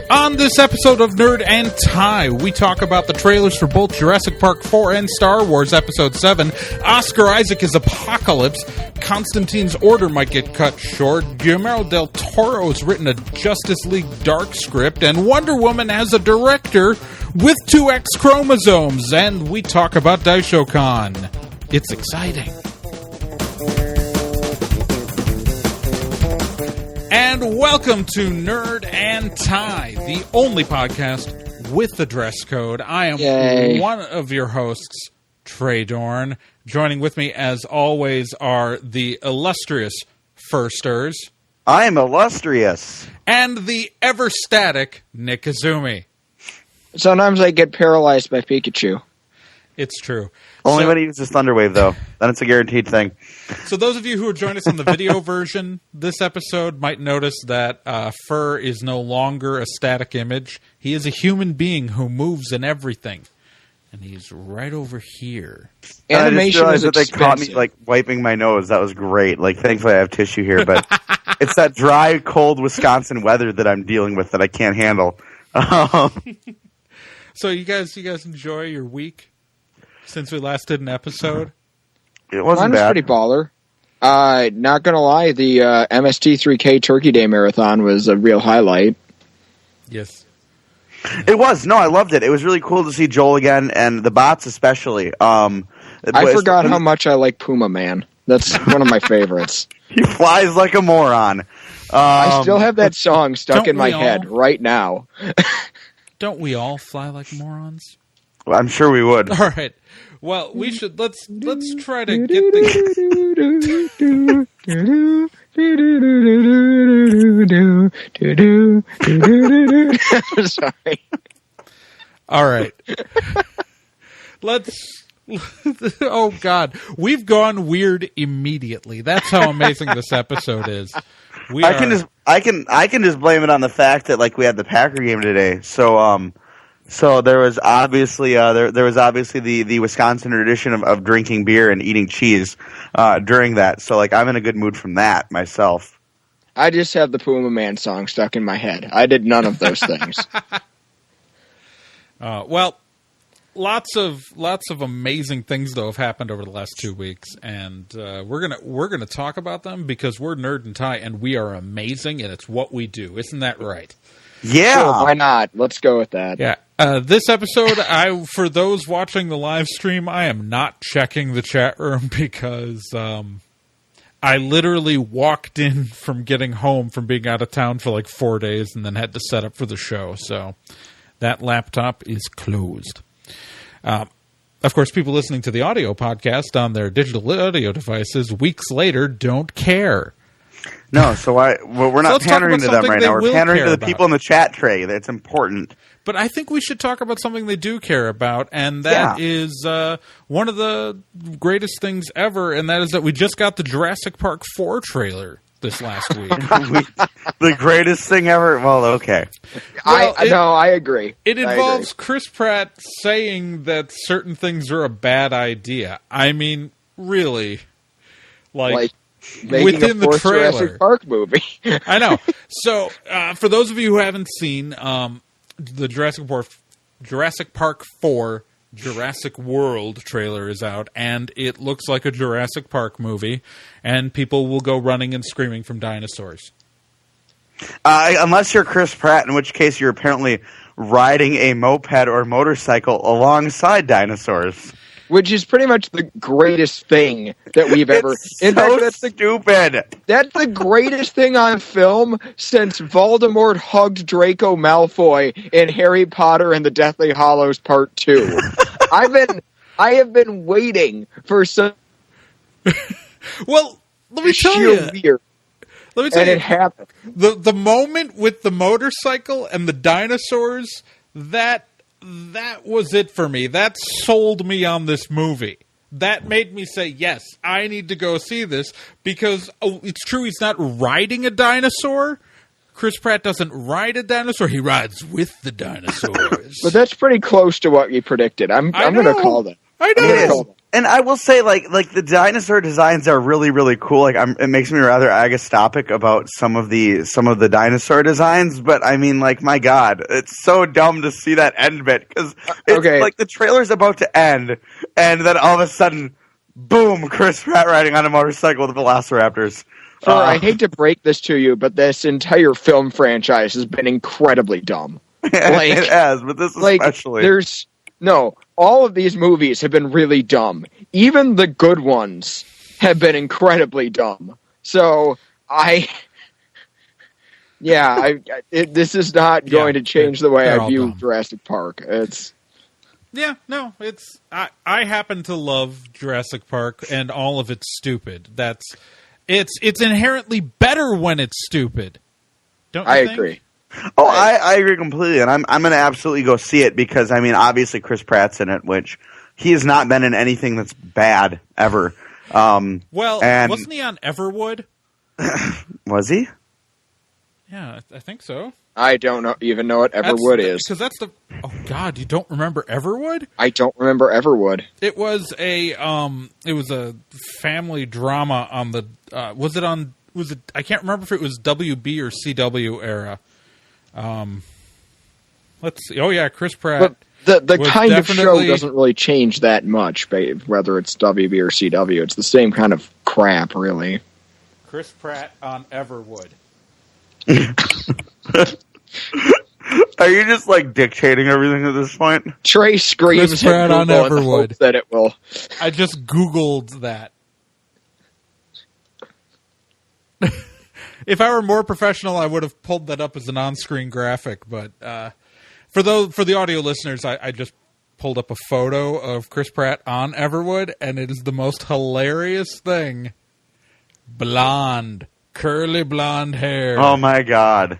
On this episode of Nerd and Tie, we talk about the trailers for both Jurassic Park 4 and Star Wars Episode 7, Oscar Isaac's Apocalypse, Constantine's order might get cut short, Guillermo del Toro has written a Justice League Dark script, and Wonder Woman has a director with 2 X chromosomes, and we talk about Daisho Con. It's exciting. And welcome to Nerd and Tie, the only podcast with the dress code. I am one of your hosts, Trae Dorn. Joining with me, as always, are the illustrious Firsters. I am illustrious. And the ever-static Nick Izumi. Sometimes I get paralyzed by Pikachu. It's true. Only when he uses Thunderwave, though. Then it's a guaranteed thing. So those of you who are joining us on the video version this episode might notice that Fur is no longer a static image. He is a human being who moves in everything. And he's right over here. Animation I is just realized that they caught me wiping my nose. That was great. Thankfully I have tissue here, but it's that dry, cold Wisconsin weather that I'm dealing with that I can't handle. So you guys enjoy your week since we last did an episode? It wasn't Mine was bad. pretty baller. Not gonna lie, the MST3K Turkey Day Marathon was a real highlight. Yes. It was. No, I loved it. It was really cool to see Joel again, and the bots especially. I forgot how much I like Puma Man. That's one of my favorites. He flies like a moron. I still have that song stuck in my head right now. Don't we all fly like morons? Well, I'm sure we would. All right. Well, we should let's try to get the Sorry. All right. Oh God, we've gone weird immediately. That's how amazing this episode is. I can just blame it on the fact that we had the Packer game today. So there was obviously the Wisconsin tradition of drinking beer and eating cheese during that. So I'm in a good mood from that myself. I just have the Puma Man song stuck in my head. I did none of those things. Well, lots of amazing things though have happened over the last 2 weeks, and we're gonna talk about them because we're Nerd and Tie, and we are amazing, and it's what we do. Isn't that right? Yeah. Sure, why not? Let's go with that. Yeah. This episode, for those watching the live stream, I am not checking the chat room because I literally walked in from getting home from being out of town for 4 days and then had to set up for the show. So that laptop is closed. Of course, people listening to the audio podcast on their digital audio devices weeks later don't care. No, so we're not pandering to them right now. We're pandering to the people in the chat tray. That's important. But I think we should talk about something they do care about, and that is one of the greatest things ever, and that is that we just got the Jurassic Park 4 trailer this last week. The greatest thing ever? Well, okay. I agree. It involves Chris Pratt saying that certain things are a bad idea. I mean, really. Within the trailer. Jurassic Park movie. I know. So, for those of you who haven't seen, the Jurassic Park 4 Jurassic World trailer is out, and it looks like a Jurassic Park movie, and people will go running and screaming from dinosaurs. Unless you're Chris Pratt, in which case you're apparently riding a moped or motorcycle alongside dinosaurs. Which is pretty much the greatest thing that we've ever... It's so stupid. That's the greatest thing on film since Voldemort hugged Draco Malfoy in Harry Potter and the Deathly Hallows Part 2. I have been waiting for some... Well, let me tell you. And it happened. The moment with the motorcycle and the dinosaurs, that was it for me. That sold me on this movie. That made me say, yes, I need to go see this because it's true he's not riding a dinosaur. Chris Pratt doesn't ride a dinosaur. He rides with the dinosaurs. But that's pretty close to what you predicted. I'm going to call that. I know. And I will say, like the dinosaur designs are really, really cool. Like, it makes me rather agastopic about some of the dinosaur designs. But I mean, like, my God, it's so dumb to see that end bit because it's like the trailer's about to end, and then all of a sudden, boom, Chris Pratt riding on a motorcycle with the Velociraptors. I hate to break this to you, but this entire film franchise has been incredibly dumb. Like, it has, but this especially. All of these movies have been really dumb. Even the good ones have been incredibly dumb. So, this is not going to change the way I view Jurassic Park. I happen to love Jurassic Park and all of it's stupid. It's inherently better when it's stupid. Don't you think? Agree. Oh, I agree completely, and I'm going to absolutely go see it because, I mean, obviously Chris Pratt's in it, which he has not been in anything that's bad ever. Wasn't he on Everwood? Was he? Yeah, I think so. I don't even know what Everwood is. Because that's the... Oh, God, you don't remember Everwood? I don't remember Everwood. It was a family drama on the... I can't remember if it was WB or CW era. Let's see. Oh, yeah, Chris Pratt. But the kind of show doesn't really change that much, whether it's WB or CW. It's the same kind of crap, really. Chris Pratt on Everwood. Are you just like dictating everything at this point? Trae screams Chris Pratt on Everwood. That it will. I just Googled that. If I were more professional, I would have pulled that up as an on-screen graphic. But for the audio listeners, I just pulled up a photo of Chris Pratt on Everwood, and it is the most hilarious thing. Blonde, curly blonde hair. Oh my God!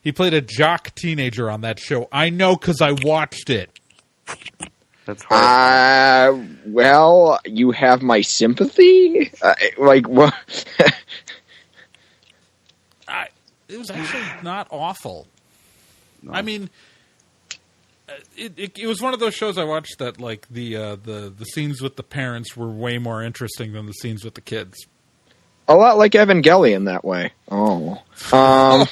He played a jock teenager on that show. I know because I watched it. That's horrible. Well, you have my sympathy. What? It was actually not awful. No. I mean, it was one of those shows I watched that like the scenes with the parents were way more interesting than the scenes with the kids. A lot like Evangelion that way. Oh. Well,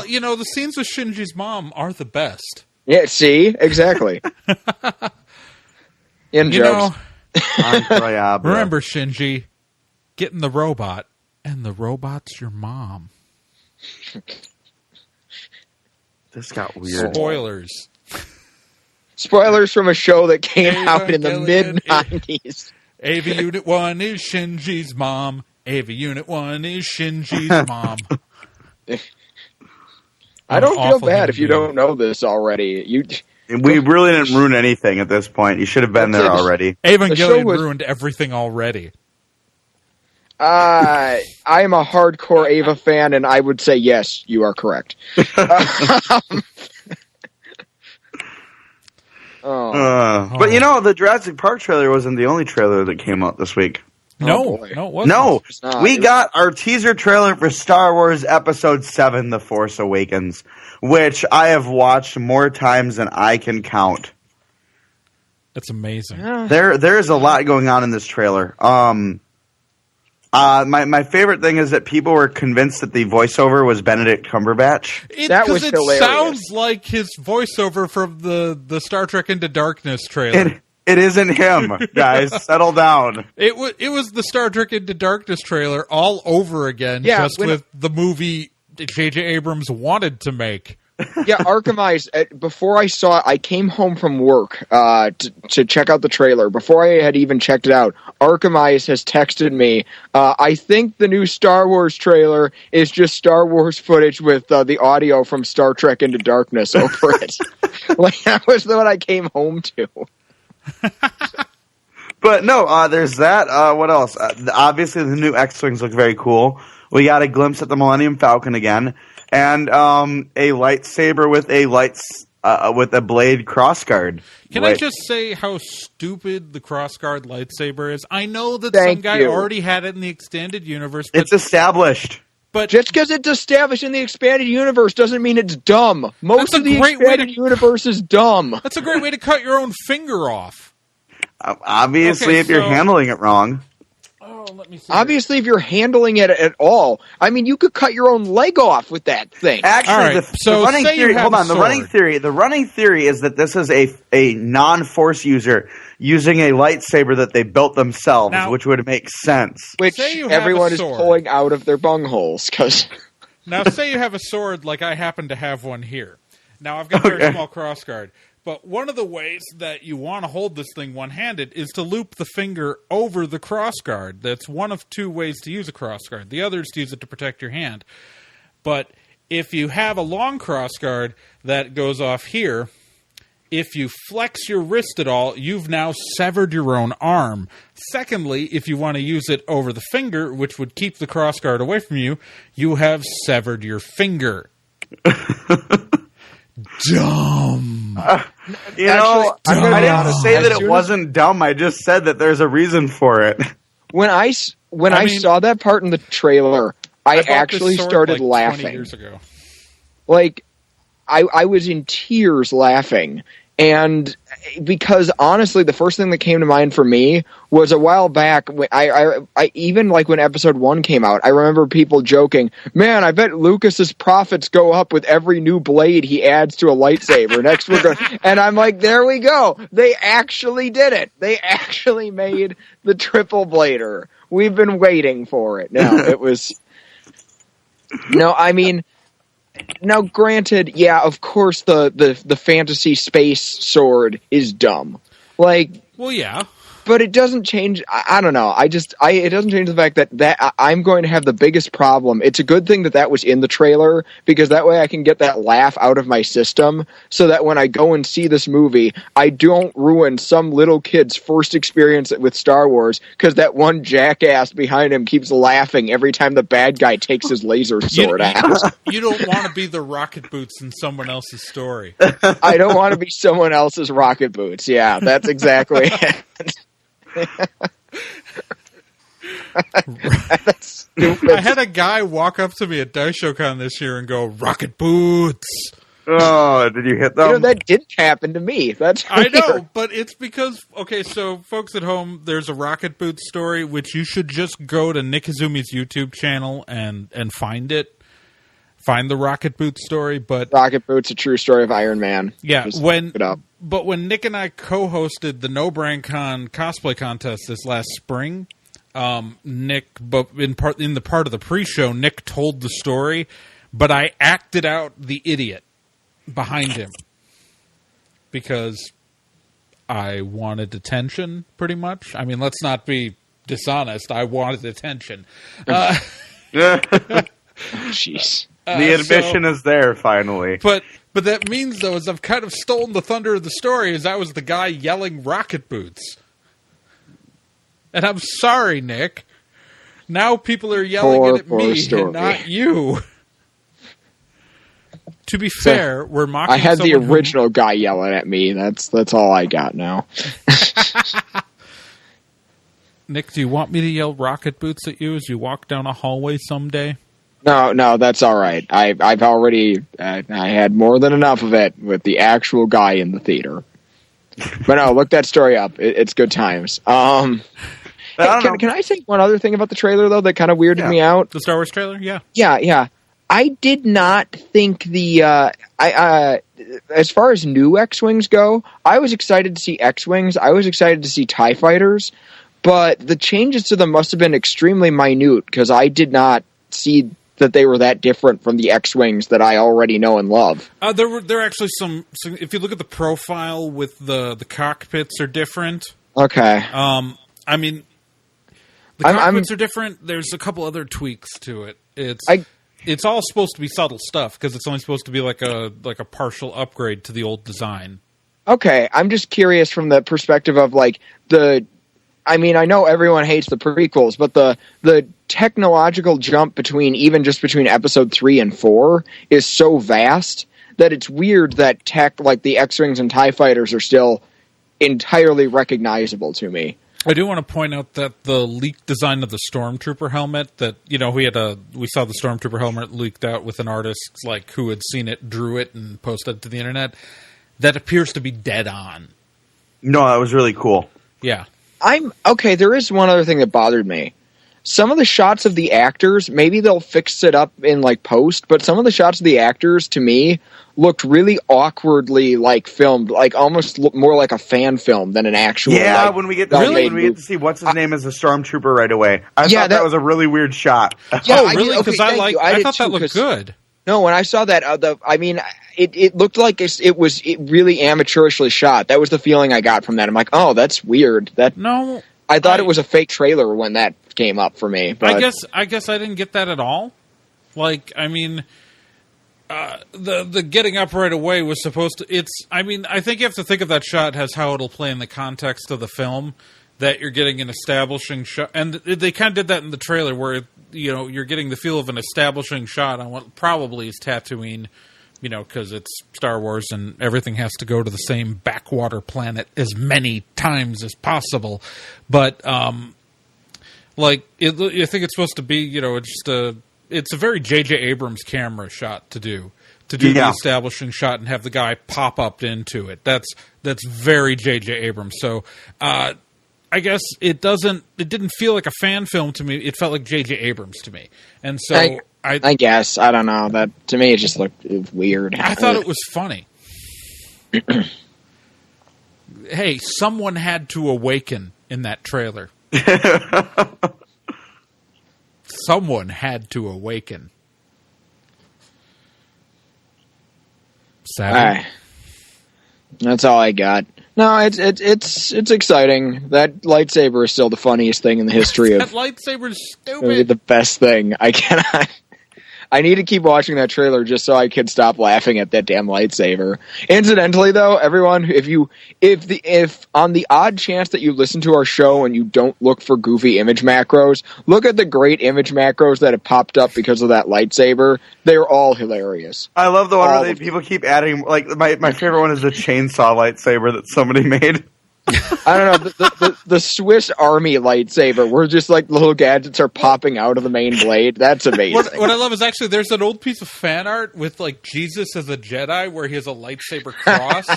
the scenes with Shinji's mom are the best. Yeah, see? Exactly. In jokes. Remember, Shinji, get in the robot, and the robot's your mom. This got weird. Spoilers from a show that came out in the mid-90s. AV Unit 1 is Shinji's mom. AV Unit 1 is Shinji's mom. I don't feel bad if you don't know this already. We really didn't ruin anything at this point. You should have been there already. Evangelion ruined everything already. I am a hardcore Ava fan, and I would say yes, you are correct. But the Jurassic Park trailer wasn't the only trailer that came out this week. No, it wasn't. No, we got our teaser trailer for Star Wars Episode 7, The Force Awakens, which I have watched more times than I can count. That's amazing. There's a lot going on in this trailer. My favorite thing is that people were convinced that the voiceover was Benedict Cumberbatch. That was hilarious. Sounds like his voiceover from the Star Trek Into Darkness trailer. It isn't him, guys. Settle down. It was the Star Trek Into Darkness trailer all over again, with the movie J.J. Abrams wanted to make. Yeah, Arkham Eyes, before I saw it, I came home from work to check out the trailer. Before I had even checked it out, Arkham Eyes has texted me, I think the new Star Wars trailer is just Star Wars footage with the audio from Star Trek Into Darkness over it. That was what I came home to. But no, there's that. What else? Obviously, the new X-Wings look very cool. We got a glimpse at the Millennium Falcon again. And a lightsaber with a blade crossguard. Can I just say how stupid the crossguard lightsaber is? I know that some guy already had it in the extended universe. But it's established. But just because it's established in the expanded universe doesn't mean it's dumb. Most of the expanded universe is dumb. That's a great way to cut your own finger off. Obviously, Okay, if you're so- handling it wrong. Oh, let me see. Obviously, if you're handling it at all, I mean, you could cut your own leg off with that thing. Actually, All right, the so running say you theory. have Hold a on. The running theory is that this is a non-force user using a lightsaber that they built themselves, Now- which would make sense. Which Say you have everyone a is sword. pulling out of their bungholes, because... Now, say you have a sword like I happen to have one here. Now, I've got a very small crossguard. But one of the ways that you want to hold this thing one-handed is to loop the finger over the crossguard. That's one of two ways to use a crossguard. The other is to use it to protect your hand. But if you have a long crossguard that goes off here, if you flex your wrist at all, you've now severed your own arm. Secondly, if you want to use it over the finger, which would keep the crossguard away from you, you have severed your finger. Dumb. I didn't say that it wasn't dumb. I just said that there's a reason for it. When I saw that part in the trailer, I bought this actually sword, started like, laughing. 20 years ago. Like, I was in tears laughing. And because honestly, the first thing that came to mind for me was a while back. I even like when episode 1 came out, I remember people joking, "Man, I bet Lucas's profits go up with every new blade he adds to a lightsaber." Next we're going, and I'm like, there we go. They actually did it. They actually made the triple blader. We've been waiting for it. No, it was. No, I mean. Now, granted, yeah, of course, the fantasy space sword is dumb. Like, Well, yeah. but it doesn't change. I don't know. It doesn't change the fact that I'm going to have the biggest problem. It's a good thing that was in the trailer, because that way I can get that laugh out of my system, so that when I go and see this movie, I don't ruin some little kid's first experience with Star Wars because that one jackass behind him keeps laughing every time the bad guy takes his laser sword out. You don't want to be the rocket boots in someone else's story. I don't want to be someone else's rocket boots. Yeah, that's exactly it. That's stupid. I had a guy walk up to me at Daisho Con this year and go, "Rocket boots." Oh, did you hit them? You know, that didn't happen to me. That's I weird. know, but it's because, okay, so folks at home, there's a Rocket Boots story, which you should just go to Nick Izumi's YouTube channel and find it. Find the Rocket Boots story, but Rocket Boots, a true story of Iron Man. yeah, Just look it up. but when Nick and I co-hosted the No Brand Con cosplay contest this last spring, Nick, but in the part of the pre-show, Nick told the story, but I acted out the idiot behind him because I wanted attention, pretty much. I mean, let's not be dishonest. I wanted attention. Jeez. The admission is there, finally. But that means, though, is I've kind of stolen the thunder of the story, as I was the guy yelling Rocket Boots. And I'm sorry, Nick. Now people are yelling it at me and not you. To be fair, we're mocking. I had the someone original guy yelling at me. That's all I got now. Nick, do you want me to yell Rocket Boots at you as you walk down a hallway someday? No, that's all right. I've already I had more than enough of it with the actual guy in the theater. But no, look that story up. It's good times. Hey, can I say one other thing about the trailer though that kind of weirded me out? The Star Wars trailer, yeah. Yeah. I did not think as far as new X-Wings go, I was excited to see X-Wings. I was excited to see TIE fighters, but the changes to them must have been extremely minute because I did not see that they were that different from the X-Wings that I already know and love. There are actually some. If you look at the profile with the cockpits are different. Okay. I mean, the cockpits are different. There's a couple other tweaks to it. It's all supposed to be subtle stuff because it's only supposed to be like a partial upgrade to the old design. Okay, I'm just curious from the perspective of like I mean, I know everyone hates the prequels, but the technological jump between episode 3 and 4 is so vast that it's weird that tech like the X-Wings and TIE fighters are still entirely recognizable to me. I do want to point out that the leaked design of the Stormtrooper helmet that, we saw the Stormtrooper helmet leaked out with an artist like who had seen it, drew it, and posted it to the internet. That appears to be dead on. No, that was really cool. Yeah. I'm okay. There is one other thing that bothered me. Some of the shots of the actors, maybe they'll fix it up in like post, but some of the shots of the actors to me looked really awkwardly like filmed, like almost more like a fan film than an actual. Yeah, like, when we get to see what's his name as a stormtrooper right away, I thought that was a really weird shot. Yeah, really? Because I thought that looked good. No, when I saw that, it looked like it was really amateurishly shot. That was the feeling I got from that. I'm like, oh, that's weird. I thought it was a fake trailer when that came up for me. But I guess I didn't get that at all. Like, I mean, the getting up right away was supposed to. I think you have to think of that shot as how it'll play in the context of the film. That you're getting an establishing shot, and they kind of did that in the trailer, where you're getting the feel of an establishing shot on what probably is Tatooine. Because it's Star Wars and everything has to go to the same backwater planet as many times as possible. But, I think it's supposed to be, it's a very J.J. Abrams camera shot to do the establishing shot and have the guy pop up into it. That's very J.J. Abrams. So, I guess it didn't feel like a fan film to me. It felt like J.J. Abrams to me. And so I guess. I don't know. That to me it just looked weird. I thought it was funny. Hey, someone had to awaken in that trailer. Someone had to awaken. Sadly. That's all I got. No, it's exciting. That lightsaber is still the funniest thing in the history of. That lightsaber is stupid. The best thing. I cannot. I need to keep watching that trailer just so I can stop laughing at that damn lightsaber. Incidentally, though, everyone, if on the odd chance that you listen to our show and you don't look for goofy image macros, look at the great image macros that have popped up because of that lightsaber. They're all hilarious. I love the one where people keep adding. Like my favorite one is the chainsaw lightsaber that somebody made. I don't know, the Swiss Army lightsaber, where just like little gadgets are popping out of the main blade. That's amazing. What I love is actually there's an old piece of fan art with like Jesus as a Jedi where he has a lightsaber cross.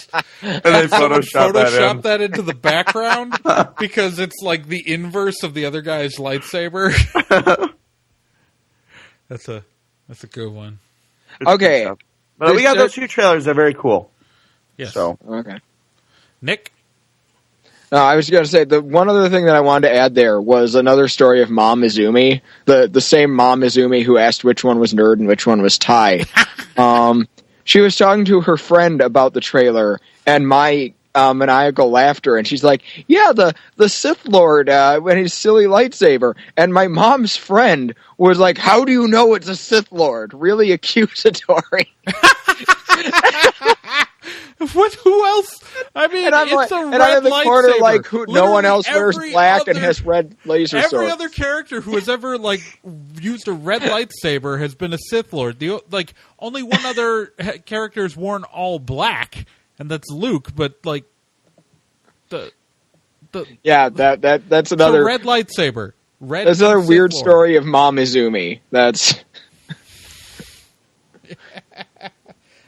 And they Photoshop that into the background because it's like the inverse of the other guy's lightsaber. That's a good one. Okay. But we got those two trailers. They're very cool. Yes. So. Okay. Nick? No, I was going to say, the one other thing that I wanted to add there was another story of Mom Izumi, the same Mom Izumi who asked which one was Nerd and which one was Ty. She was talking to her friend about the trailer, and my maniacal laughter, and she's like, yeah, the Sith Lord and his silly lightsaber. And my mom's friend was like, how do you know it's a Sith Lord? Really accusatory. What? Who else? I mean, and I'm it's like, a and red I'm in the lightsaber. corner like, no one else wears black and has red laser swords. Every other character who has ever used a red lightsaber has been a Sith Lord. Only one other character has worn all black, and that's Luke. But that's another red lightsaber. That's another weird story of Mom Izumi. That's.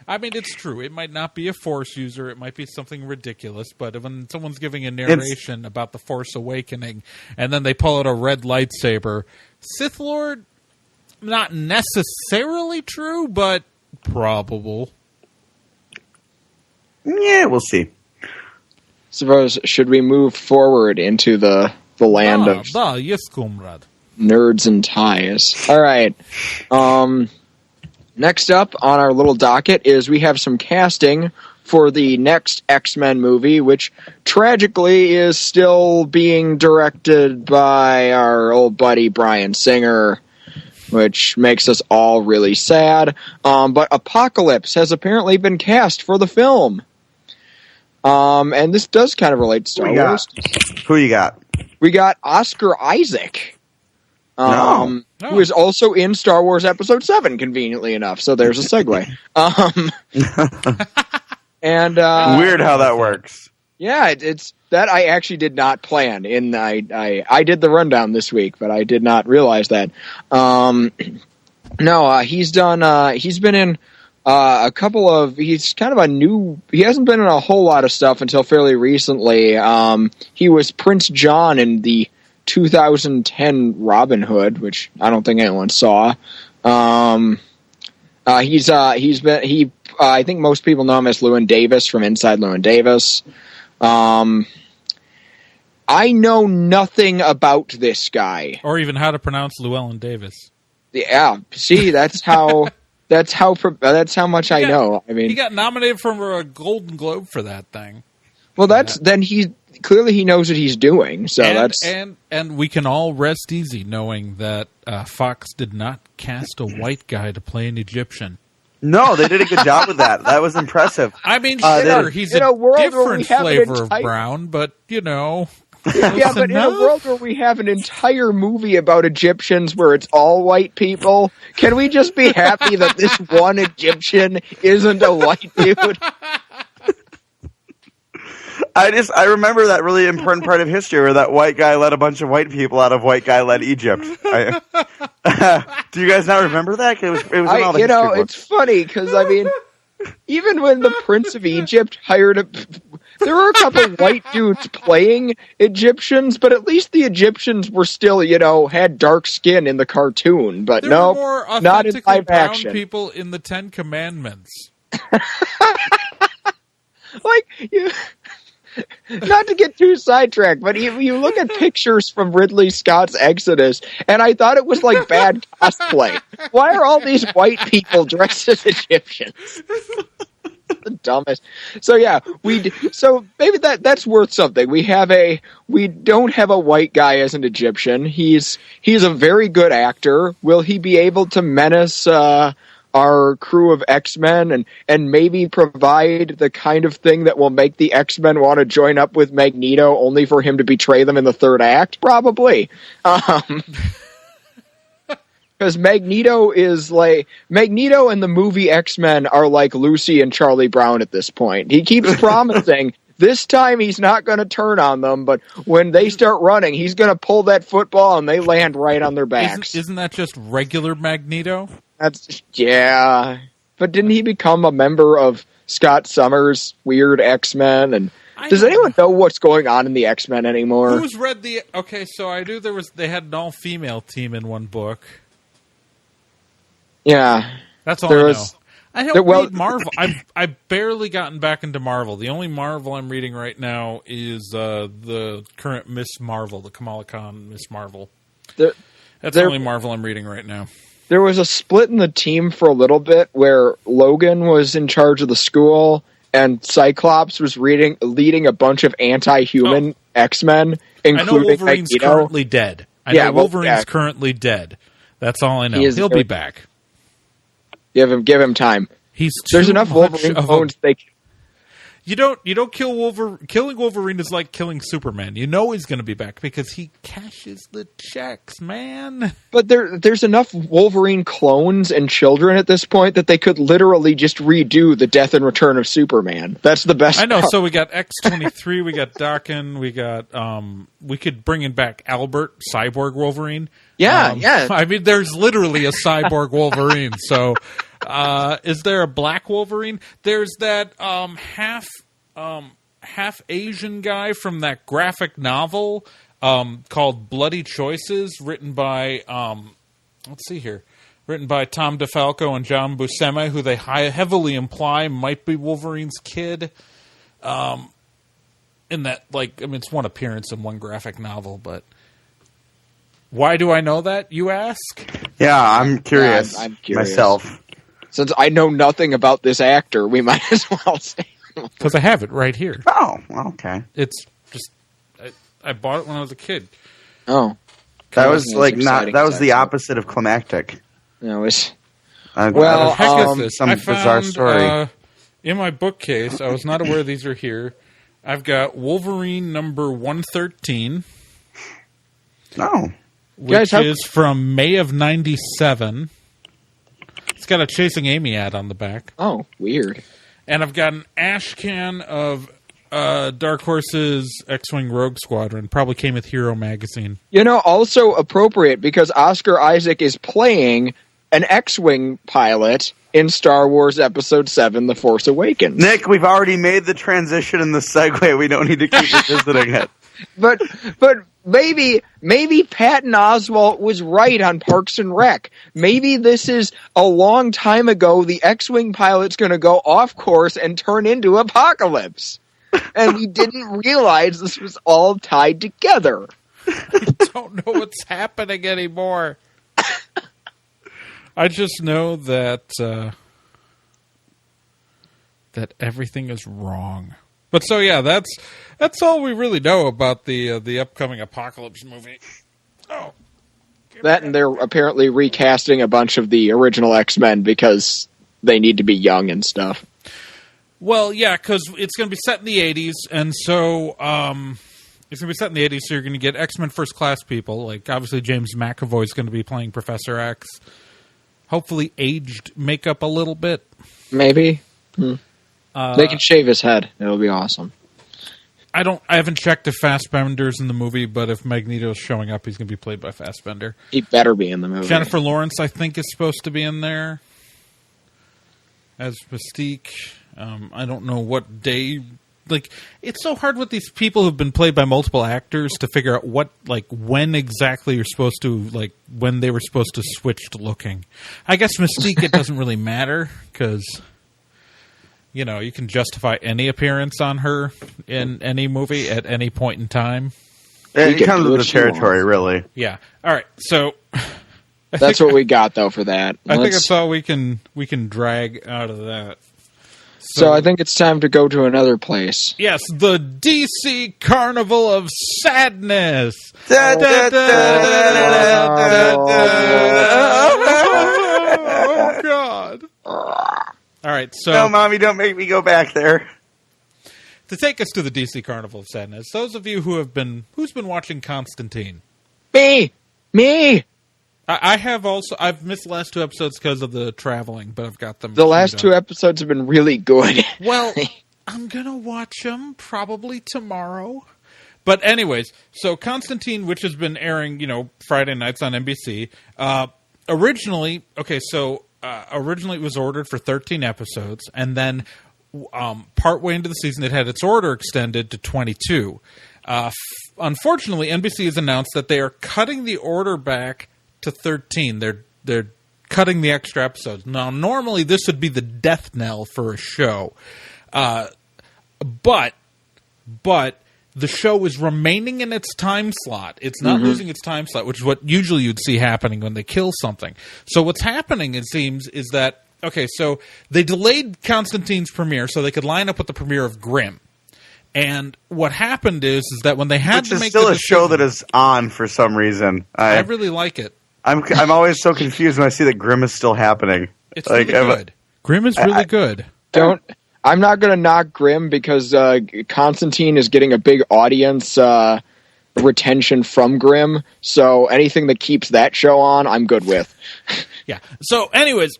I mean, it's true. It might not be a Force user. It might be something ridiculous. But when someone's giving a narration about the Force Awakening, and then they pull out a red lightsaber, Sith Lord, not necessarily true, but probable. Yeah, we'll see. Suppose, should we move forward into the land of yes, comrade. Nerds and ties? All right. Next up on our little docket is we have some casting for the next X-Men movie, which tragically is still being directed by our old buddy Bryan Singer, which makes us all really sad. But Apocalypse has apparently been cast for the film. And this does kind of relate to Star Wars. Who you got? We got Oscar Isaac. Who is also in Star Wars Episode 7, conveniently enough. So there's a segue. And weird how that works. Yeah, it's that I actually did not plan. I did the rundown this week, but I did not realize that. No, he's been in He's kind of a new. He hasn't been in a whole lot of stuff until fairly recently. He was Prince John in the 2010 Robin Hood, which I don't think anyone saw. I think most people know him as Llewyn Davis from Inside Llewyn Davis. I know nothing about this guy, or even how to pronounce Llewyn Davis. Yeah, see, that's how much I know. I mean, he got nominated for a Golden Globe for that thing. Well, then he clearly knows what he's doing. So and we can all rest easy knowing that Fox did not cast a white guy to play an Egyptian. No, they did a good job with that. That was impressive. I mean, sure, he's a different flavor of brown, but yeah, but in a world where we have an entire movie about Egyptians where it's all white people, can we just be happy that this one Egyptian isn't a white dude? I remember that really important part of history where that white guy led a bunch of white people out of white guy led Egypt. Do you guys not remember that? It was in all the history books. It's funny because I mean, even when the Prince of Egypt there were a couple white dudes playing Egyptians, but at least the Egyptians were still, had dark skin in the cartoon. But no, not in live action. People in the Ten Commandments. Not to get too sidetracked, but you look at pictures from Ridley Scott's Exodus, and I thought it was like bad cosplay. Why are all these white people dressed as Egyptians? The dumbest. So yeah, so maybe that's worth something. We don't have a white guy as an Egyptian. He's a very good actor. Will he be able to menace our crew of X-Men and maybe provide the kind of thing that will make the X-Men want to join up with Magneto only for him to betray them in the third act? Probably. Because Magneto and the movie X-Men are like Lucy and Charlie Brown at this point. He keeps promising this time he's not going to turn on them, but when they start running, he's going to pull that football and they land right on their backs. Isn't that just regular Magneto? Yeah. But didn't he become a member of Scott Summers' weird X-Men? And does anyone know what's going on in the X-Men anymore? Who's read the... Okay, so I knew they had an all-female team in one book. Yeah. That's all I know. I don't read Marvel. I've barely gotten back into Marvel. The only Marvel I'm reading right now is the current Miss Marvel, the Kamala Khan Miss Marvel. That's the only Marvel I'm reading right now. There was a split in the team for a little bit where Logan was in charge of the school and Cyclops was leading a bunch of anti-human X-Men, including I know Wolverine's Magneto. Currently dead. Wolverine's currently dead. That's all I know. He'll be back. Give him time. There's enough Wolverine clones. You don't kill Wolverine. Killing Wolverine is like killing Superman. You know he's going to be back because he cashes the checks, man. But there's enough Wolverine clones and children at this point that they could literally just redo the death and return of Superman. That's the best. I know. So we got X-23, we got Daken, we got we could bring in back Albert, Cyborg Wolverine. Yeah. I mean, there's literally a Cyborg Wolverine. So. Is there a black Wolverine? There's that half Asian guy from that graphic novel called Bloody Choices, written by written by Tom DeFalco and John Buscema, who they heavily imply might be Wolverine's kid. In that, it's one appearance in one graphic novel, but why do I know that? You ask? Yeah, I'm curious. I'm curious myself. Since I know nothing about this actor, we might as well say. Because I have it right here. Oh, okay. It's just I bought it when I was a kid. Oh, that was that was the opposite of climactic. No, it's some bizarre story. In my bookcase, I was not aware these are here. I've got Wolverine number 113. Oh, which is from May of '97. It's got a Chasing Amy ad on the back. Oh, weird. And I've got an ash can of Dark Horse's X-Wing Rogue Squadron. Probably came with Hero magazine. Also appropriate because Oscar Isaac is playing an X-Wing pilot in Star Wars Episode 7, The Force Awakens. Nick, we've already made the transition in the segue. We don't need to keep revisiting it. But maybe Patton Oswalt was right on Parks and Rec. Maybe this is a long time ago. The X-Wing pilot's going to go off course and turn into Apocalypse. And we didn't realize this was all tied together. I don't know what's happening anymore. I just know that that everything is wrong. But so yeah, that's all we really know about the upcoming Apocalypse movie. Oh, that and they're apparently recasting a bunch of the original X-Men because they need to be young and stuff. Well, yeah, because it's going to be set in the 80s, and so it's going to be set in the 80s, so you're going to get X-Men First Class people. Like, obviously, James McAvoy is going to be playing Professor X. Hopefully aged makeup a little bit. Maybe. They can shave his head. It'll be awesome. I haven't checked if Fassbender's in the movie, but if Magneto's showing up, he's going to be played by Fassbender. He better be in the movie. Jennifer Lawrence, I think, is supposed to be in there as Mystique. I don't know what day. Like, it's so hard with these people who've been played by multiple actors to figure out when exactly you're supposed to, when they were supposed to switch to looking. I guess Mystique, it doesn't really matter, because, you know, you can justify any appearance on her in any movie at any point in time. It comes with the territory, really. Yeah. All right, so... That's what we got, though, for that. I think that's all we can drag out of that. So I think it's time to go to another place. Yes, the DC Carnival of Sadness. Oh, God. All right, so... No, Mommy, don't make me go back there. To take us to the DC Carnival of Sadness, those of you who's been watching Constantine? Me! I have also. I've missed the last two episodes because of the traveling, but I've got them. The last two episodes have been really good. Well, I'm going to watch them probably tomorrow. But anyways, so Constantine, which has been airing, Friday nights on NBC, originally it was ordered for 13 episodes, and then partway into the season it had its order extended to 22. Unfortunately, NBC has announced that they are cutting the order back to 13. They're cutting the extra episodes. Now, normally this would be the death knell for a show. But the show is remaining in its time slot. It's not losing its time slot, which is what usually you'd see happening when they kill something. So what's happening, it seems, is that, so they delayed Constantine's premiere so they could line up with the premiere of Grimm. And what happened is that when they had to make still a show that is on for some reason. I really like it. I'm always so confused when I see that Grimm is still happening. It's really good. Grimm is really good. I'm not going to knock Grimm because Constantine is getting a big audience retention from Grimm. So anything that keeps that show on, I'm good with. Yeah. So anyways,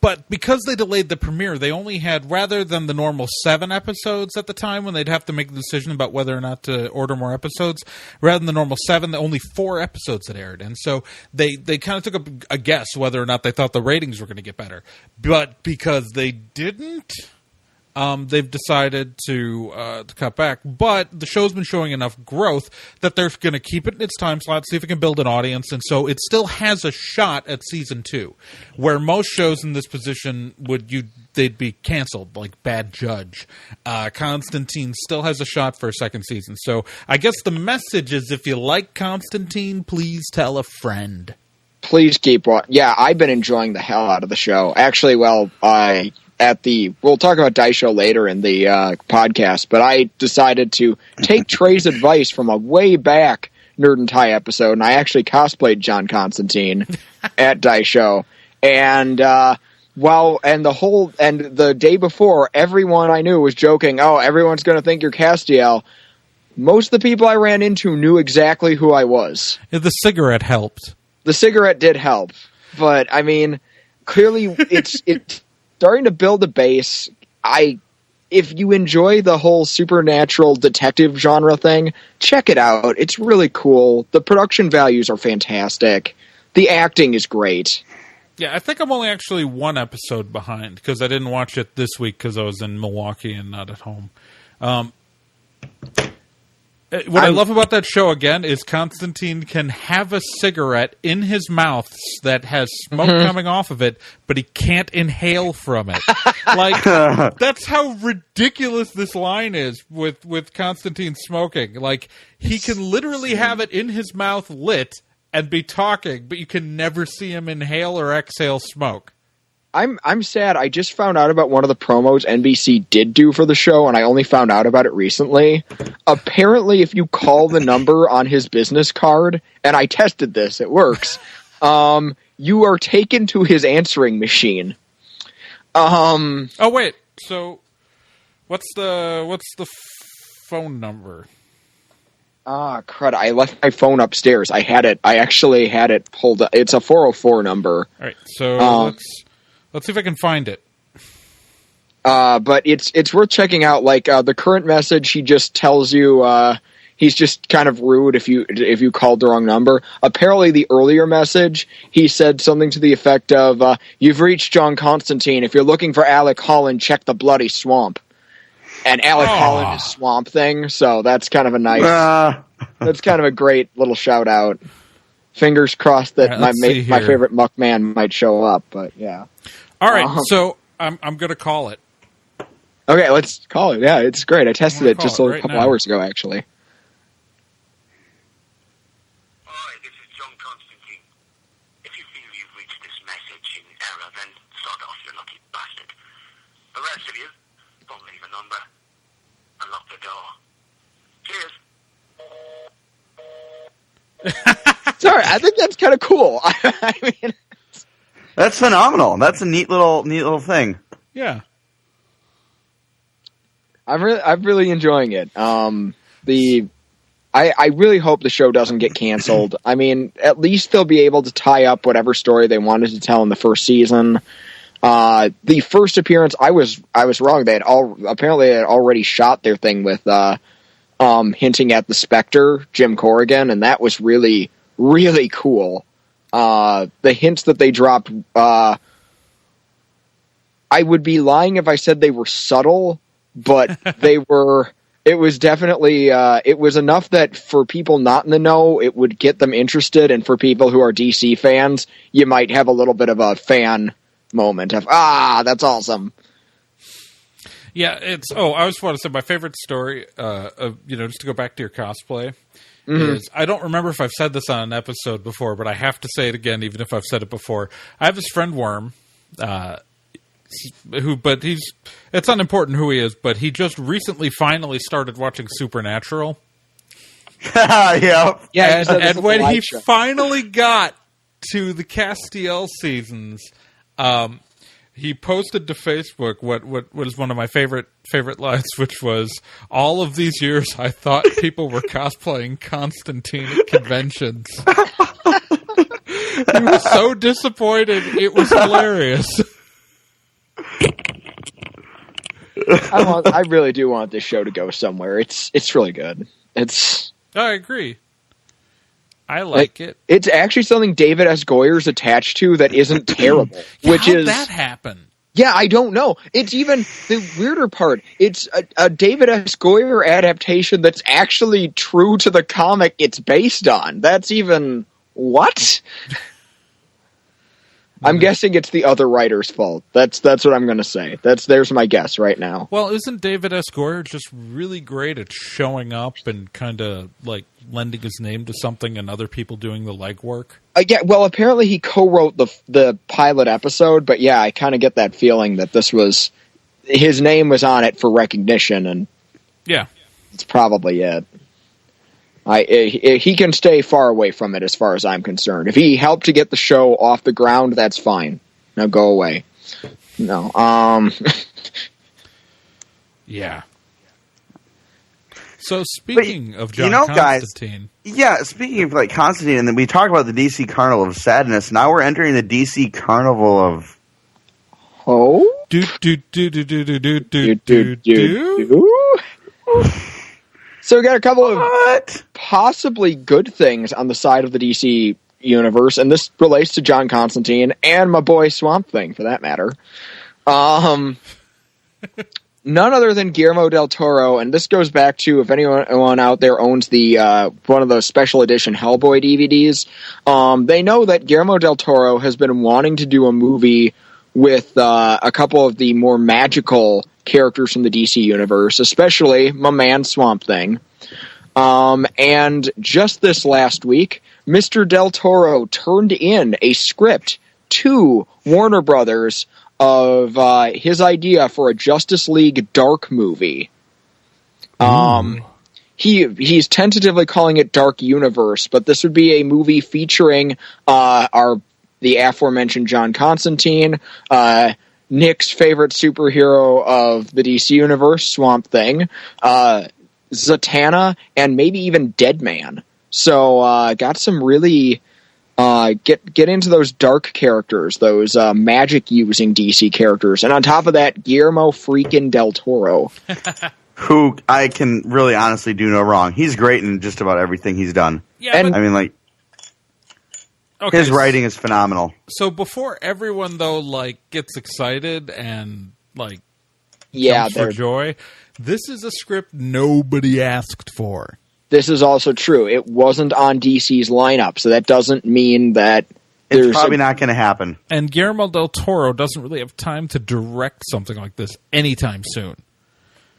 but because they delayed the premiere, they only had, rather than the normal 7 episodes at the time when they'd have to make the decision about whether or not to order more episodes, rather than the normal 7, only 4 episodes had aired. And so they kind of took a guess whether or not they thought the ratings were going to get better. But because they didn't, they've decided to cut back. But the show's been showing enough growth that they're going to keep it in its time slot, see if it can build an audience. And so it still has a shot at season 2, where most shows in this position they'd be canceled, like Bad Judge. Constantine still has a shot for a second season. So I guess the message is, if you like Constantine, please tell a friend. Please keep watching. Yeah, I've been enjoying the hell out of the show. Actually, we'll talk about Daisho later in the podcast, but I decided to take Trae's advice from a way back Nerd and Tie episode, and I actually cosplayed John Constantine at Daisho. And the day before, everyone I knew was joking, "Oh, everyone's going to think you're Castiel." Most of the people I ran into knew exactly who I was. The cigarette helped. The cigarette did help, but I mean, clearly it's starting to build a base. If you enjoy the whole supernatural detective genre thing, check it out. It's really cool. The production values are fantastic. The acting is great. Yeah, I think I'm only actually one episode behind because I didn't watch it this week because I was in Milwaukee and not at home. What I love about that show, again, is Constantine can have a cigarette in his mouth that has smoke coming off of it, but he can't inhale from it. Like, that's how ridiculous this line is with Constantine smoking. Like, he can literally have it in his mouth lit and be talking, but you can never see him inhale or exhale smoke. I'm sad. I just found out about one of the promos NBC did do for the show, and I only found out about it recently. Apparently, if you call the number on his business card, and I tested this, it works, you are taken to his answering machine. Oh, wait. So, what's the phone number? Ah, crud. I left my phone upstairs. I actually had it pulled up. It's a 404 number. All right, so let's see if I can find it. But it's worth checking out. Like, the current message, he just tells you, he's just kind of rude if you called the wrong number. Apparently the earlier message, he said something to the effect of, you've reached John Constantine. If you're looking for Alec Holland, check the bloody swamp. And Alec Holland is Swamp Thing, so that's kind of a nice, that's kind of a great little shout out. Fingers crossed that my favorite Muckman might show up, but yeah. All right, so I'm going to call it. Okay, let's call it. Yeah, it's great. I tested it just a couple now. hours ago, actually. Hi, this is John Constantine. If you feel you've reached this message in error, then sod off, you lucky bastard. The rest of you, don't leave a number and lock the door. Cheers. Sorry, I think that's kind of cool. I mean, That's phenomenal. That's a neat little thing. Yeah. I'm really enjoying it. I really hope the show doesn't get canceled. I mean, at least they'll be able to tie up whatever story they wanted to tell in the first season. The first appearance, I was wrong. They had already shot their thing with hinting at the Spectre, Jim Corrigan, and that was really, really cool. The hints that they dropped, I would be lying if I said they were subtle, but it was definitely, it was enough that for people not in the know, it would get them interested, and for people who are DC fans, you might have a little bit of a fan moment of, that's awesome. Yeah, I just want to say my favorite story, just to go back to your cosplay, is, I don't remember if I've said this on an episode before, but I have to say it again, even if I've said it before. I have this friend Worm, it's unimportant who he is, but he just recently finally started watching Supernatural. Yep. Yeah, and when he finally got to the Castiel seasons, he posted to Facebook what is one of my favorite lines, which was, all of these years I thought people were cosplaying Constantine at conventions. He was so disappointed. It was hilarious. I really do want this show to go somewhere. It's really good. I agree. I like it. It's actually something David S. Goyer's attached to that isn't terrible. How'd that happen? Yeah, I don't know. It's even the weirder part. It's a David S. Goyer adaptation that's actually true to the comic it's based on. That's even what? I'm guessing it's the other writer's fault. That's what I'm going to say. There's my guess right now. Well, isn't David S. Goyer just really great at showing up and kind of like lending his name to something and other people doing the legwork? Yeah, well, apparently he co-wrote the pilot episode, but yeah, I kind of get that feeling that his name was on it for recognition, and yeah, it's probably it. He can stay far away from it as far as I'm concerned. If he helped to get the show off the ground, that's fine. Now go away. No. Yeah. So speaking of John Constantine. Guys, speaking of like Constantine, and then we talk about the DC Carnival of Sadness. Now we're entering the DC Carnival of So we got a couple of possibly good things on the side of the DC universe, and this relates to John Constantine and my boy Swamp Thing, for that matter. None other than Guillermo del Toro, and this goes back to, if anyone out there owns the one of those special edition Hellboy DVDs, they know that Guillermo del Toro has been wanting to do a movie with a couple of the more magical characters from the DC universe, especially my man Swamp Thing. And just this last week, Mr. Del Toro turned in a script to Warner Brothers of his idea for a Justice League Dark movie. He's tentatively calling it Dark Universe, but this would be a movie featuring the aforementioned John Constantine, Nick's favorite superhero of the DC universe, Swamp Thing, Zatanna, and maybe even Deadman. So got some really get into those dark characters, those magic-using DC characters. And on top of that, Guillermo freaking del Toro. Who I can really honestly do no wrong. He's great in just about everything he's done. Yeah, and, I mean, like, okay, his writing is phenomenal. So before everyone, though, like, gets excited and, like, yeah, jumps for joy, this is a script nobody asked for. This is also true. It wasn't on DC's lineup, so that doesn't mean that it's probably not going to happen. And Guillermo del Toro doesn't really have time to direct something like this anytime soon.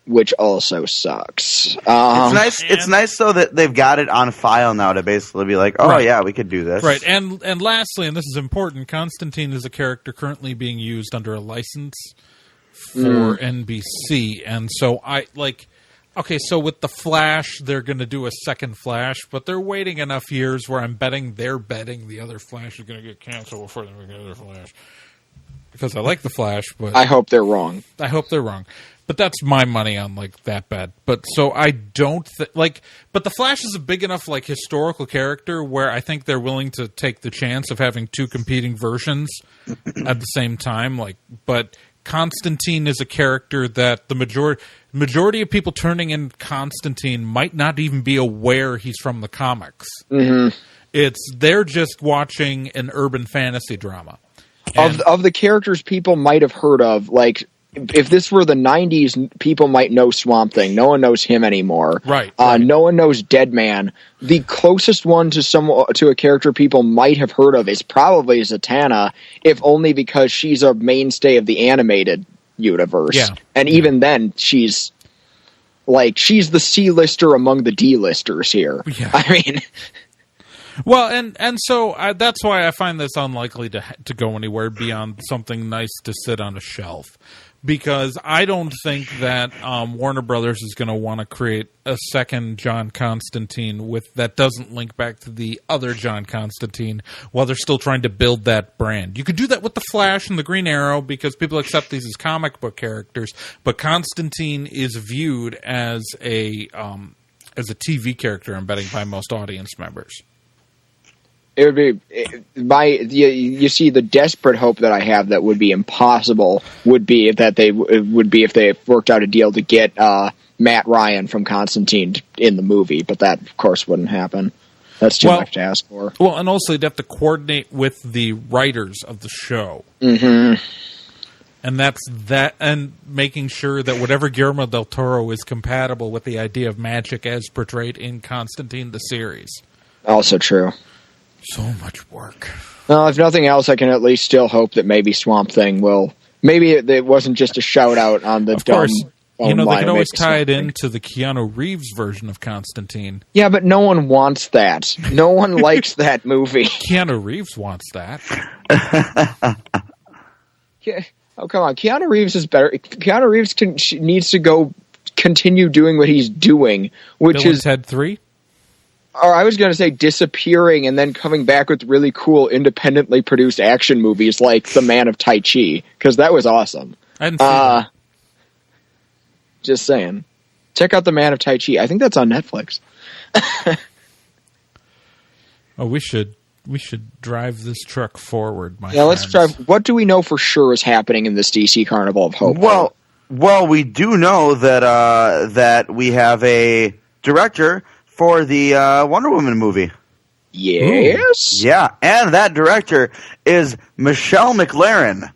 Which also sucks. It's nice. It's nice though that they've got it on file now to basically be like, oh, right. Yeah, we could do this. Right. And lastly, and this is important, Constantine is a character currently being used under a license for NBC, and so okay, so with The Flash, they're going to do a second Flash, but they're waiting enough years where they're betting the other Flash is going to get canceled before they make another Flash. Because I like The Flash, but I hope they're wrong. But that's my money on, like, that bet. But so I don't but The Flash is a big enough, like, historical character where I think they're willing to take the chance of having two competing versions at the same time. Like, but Constantine is a character that the majority of people turning in Constantine might not even be aware he's from the comics. Mm-hmm. They're just watching an urban fantasy drama. Of the characters people might have heard of, like, if this were the 90s, people might know Swamp Thing. No one knows him anymore. Right. No one knows Deadman. The closest one to a character people might have heard of is probably Zatanna, if only because she's a mainstay of the animated universe. Yeah. And even then, she's the C-lister among the D-listers here. Yeah. I mean... Well, and so that's why I find this unlikely to go anywhere beyond something nice to sit on a shelf. Because I don't think that Warner Brothers is going to want to create a second John Constantine that doesn't link back to the other John Constantine while they're still trying to build that brand. You could do that with the Flash and the Green Arrow because people accept these as comic book characters, but Constantine is viewed as a TV character, I'm betting, by most audience members. It would be you see, the desperate hope that I have that would be impossible would be if they worked out a deal to get Matt Ryan from Constantine in the movie, but that of course wouldn't happen. That's too much to ask for. Well, and also you'd have to coordinate with the writers of the show. Mm-hmm. And making sure that whatever Guillermo del Toro is compatible with the idea of magic as portrayed in Constantine the series. Also true. So much work. Well, if nothing else, I can at least still hope that maybe Swamp Thing will... Maybe it wasn't just a shout-out on the dumb... Of course, they can always tie it into the Keanu Reeves version of Constantine. Yeah, but no one wants that. No one likes that movie. Keanu Reeves wants that. Oh, come on. Keanu Reeves is better. Keanu Reeves needs to go continue doing what he's doing, which Bill and Ted 3? Or I was going to say disappearing and then coming back with really cool independently produced action movies like The Man of Tai Chi, because that was awesome. I hadn't seen that. Just saying. Check out The Man of Tai Chi. I think that's on Netflix. Oh, we should drive this truck forward, my friends. Let's drive. What do we know for sure is happening in this DC Carnival of Hope? Well, we do know that we have a director for the Wonder Woman movie. Yes. Yeah, and that director is Michelle MacLaren.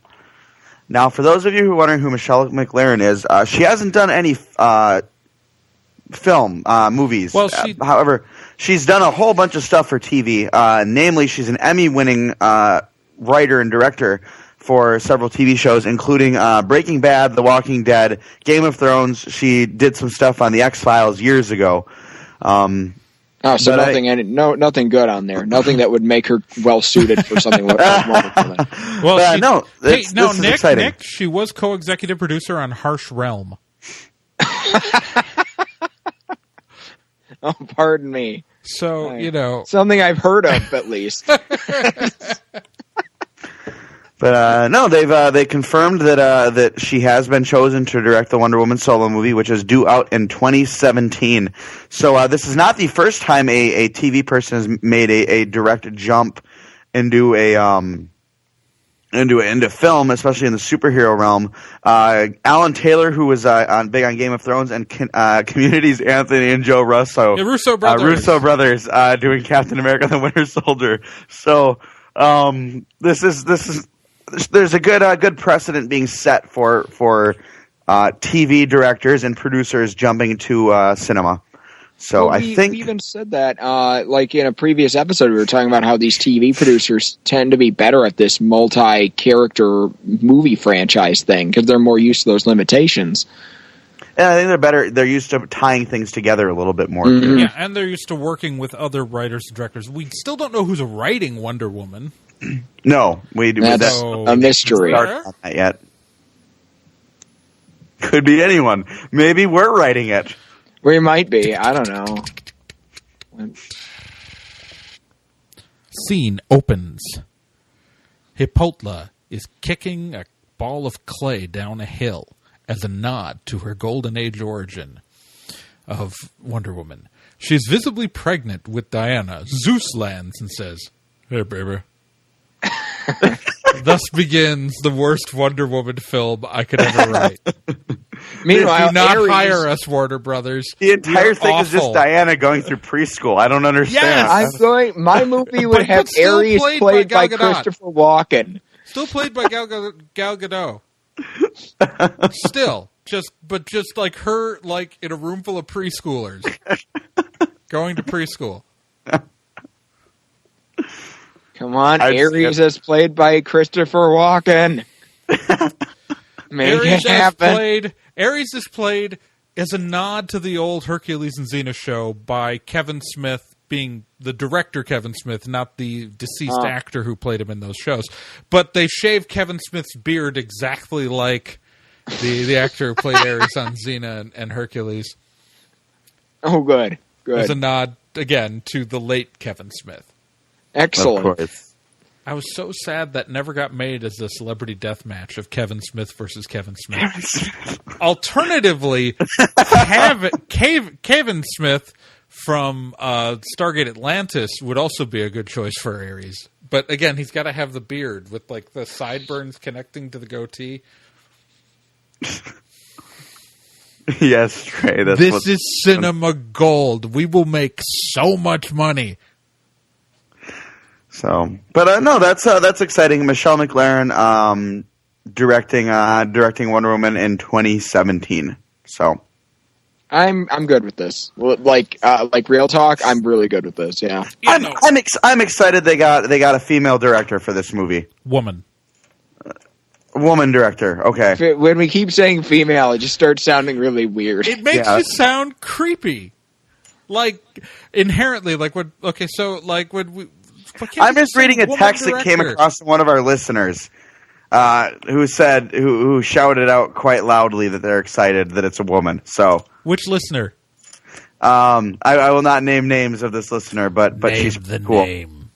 Now, for those of you who are wondering who Michelle MacLaren is, she hasn't done any film movies. Well, however, she's done a whole bunch of stuff for TV. Namely, she's an Emmy-winning writer and director for several TV shows, including Breaking Bad, The Walking Dead, Game of Thrones. She did some stuff on The X-Files years ago. So nothing good on there. Nothing that would make her well suited for something more wonderful. Well, this is exciting. Nick, she was co-executive producer on Harsh Realm. Oh, pardon me. So, something I've heard of at least. But no, they confirmed that she has been chosen to direct the Wonder Woman solo movie, which is due out in 2017. So this is not the first time a TV person has made a direct jump into into film, especially in the superhero realm. Alan Taylor, who was big on Game of Thrones, and Community's Anthony and Joe Russo, the Russo brothers, doing Captain America: The Winter Soldier. So there's a good precedent being set for TV directors and producers jumping to cinema. So we even said that, like in a previous episode, we were talking about how these TV producers tend to be better at this multi-character movie franchise thing because they're more used to those limitations. Yeah, I think they're better. They're used to tying things together a little bit more. Mm-hmm. Yeah, and they're used to working with other writers and directors. We still don't know who's writing Wonder Woman. No, that's a mystery. Not yet. Could be anyone. Maybe we're writing it. We might be. I don't know. Scene opens. Hippotla is kicking a ball of clay down a hill as a nod to her Golden Age origin of Wonder Woman. She's visibly pregnant with Diana. Zeus lands and says, "Hey, baby." Thus begins the worst Wonder Woman film I could ever write. Meanwhile, do not Ares, hire us, Warner Brothers. The entire thing awful. is just Diana going through preschool. I don't understand. Yes! My movie would have Ares played by Christopher Walken. Still played by Gal Gadot. Still, just like her, like in a room full of preschoolers, going to preschool. Come on, Ares is played by Christopher Walken. Make it happen. Ares is played as a nod to the old Hercules and Xena show by Kevin Smith, being the director Kevin Smith, not the deceased actor who played him in those shows. But they shaved Kevin Smith's beard exactly like the actor who played Ares on Xena and Hercules. Oh, good. As a nod, again, to the late Kevin Smith. Excellent. Of course. I was so sad that never got made as a celebrity death match of Kevin Smith versus Kevin Smith. Alternatively, Kevin Smith from Stargate Atlantis would also be a good choice for Ares. But again, he's got to have the beard with like the sideburns connecting to the goatee. Yes, Trae. This is cinema gold. We will make so much money. So, but no, that's exciting. Michelle MacLaren directing Wonder Woman in 2017. So, I'm good with this. Like real talk, I'm really good with this. Yeah, I'm excited. They got a female director for this movie. Woman director. Okay. When we keep saying female, it just starts sounding really weird. It makes you sound creepy. Like inherently, like when. Okay, so like when we. I'm just reading a text that came across from one of our listeners who shouted out quite loudly that they're excited that it's a woman. So, which listener? I will not name names of this listener, but she's cool. Name.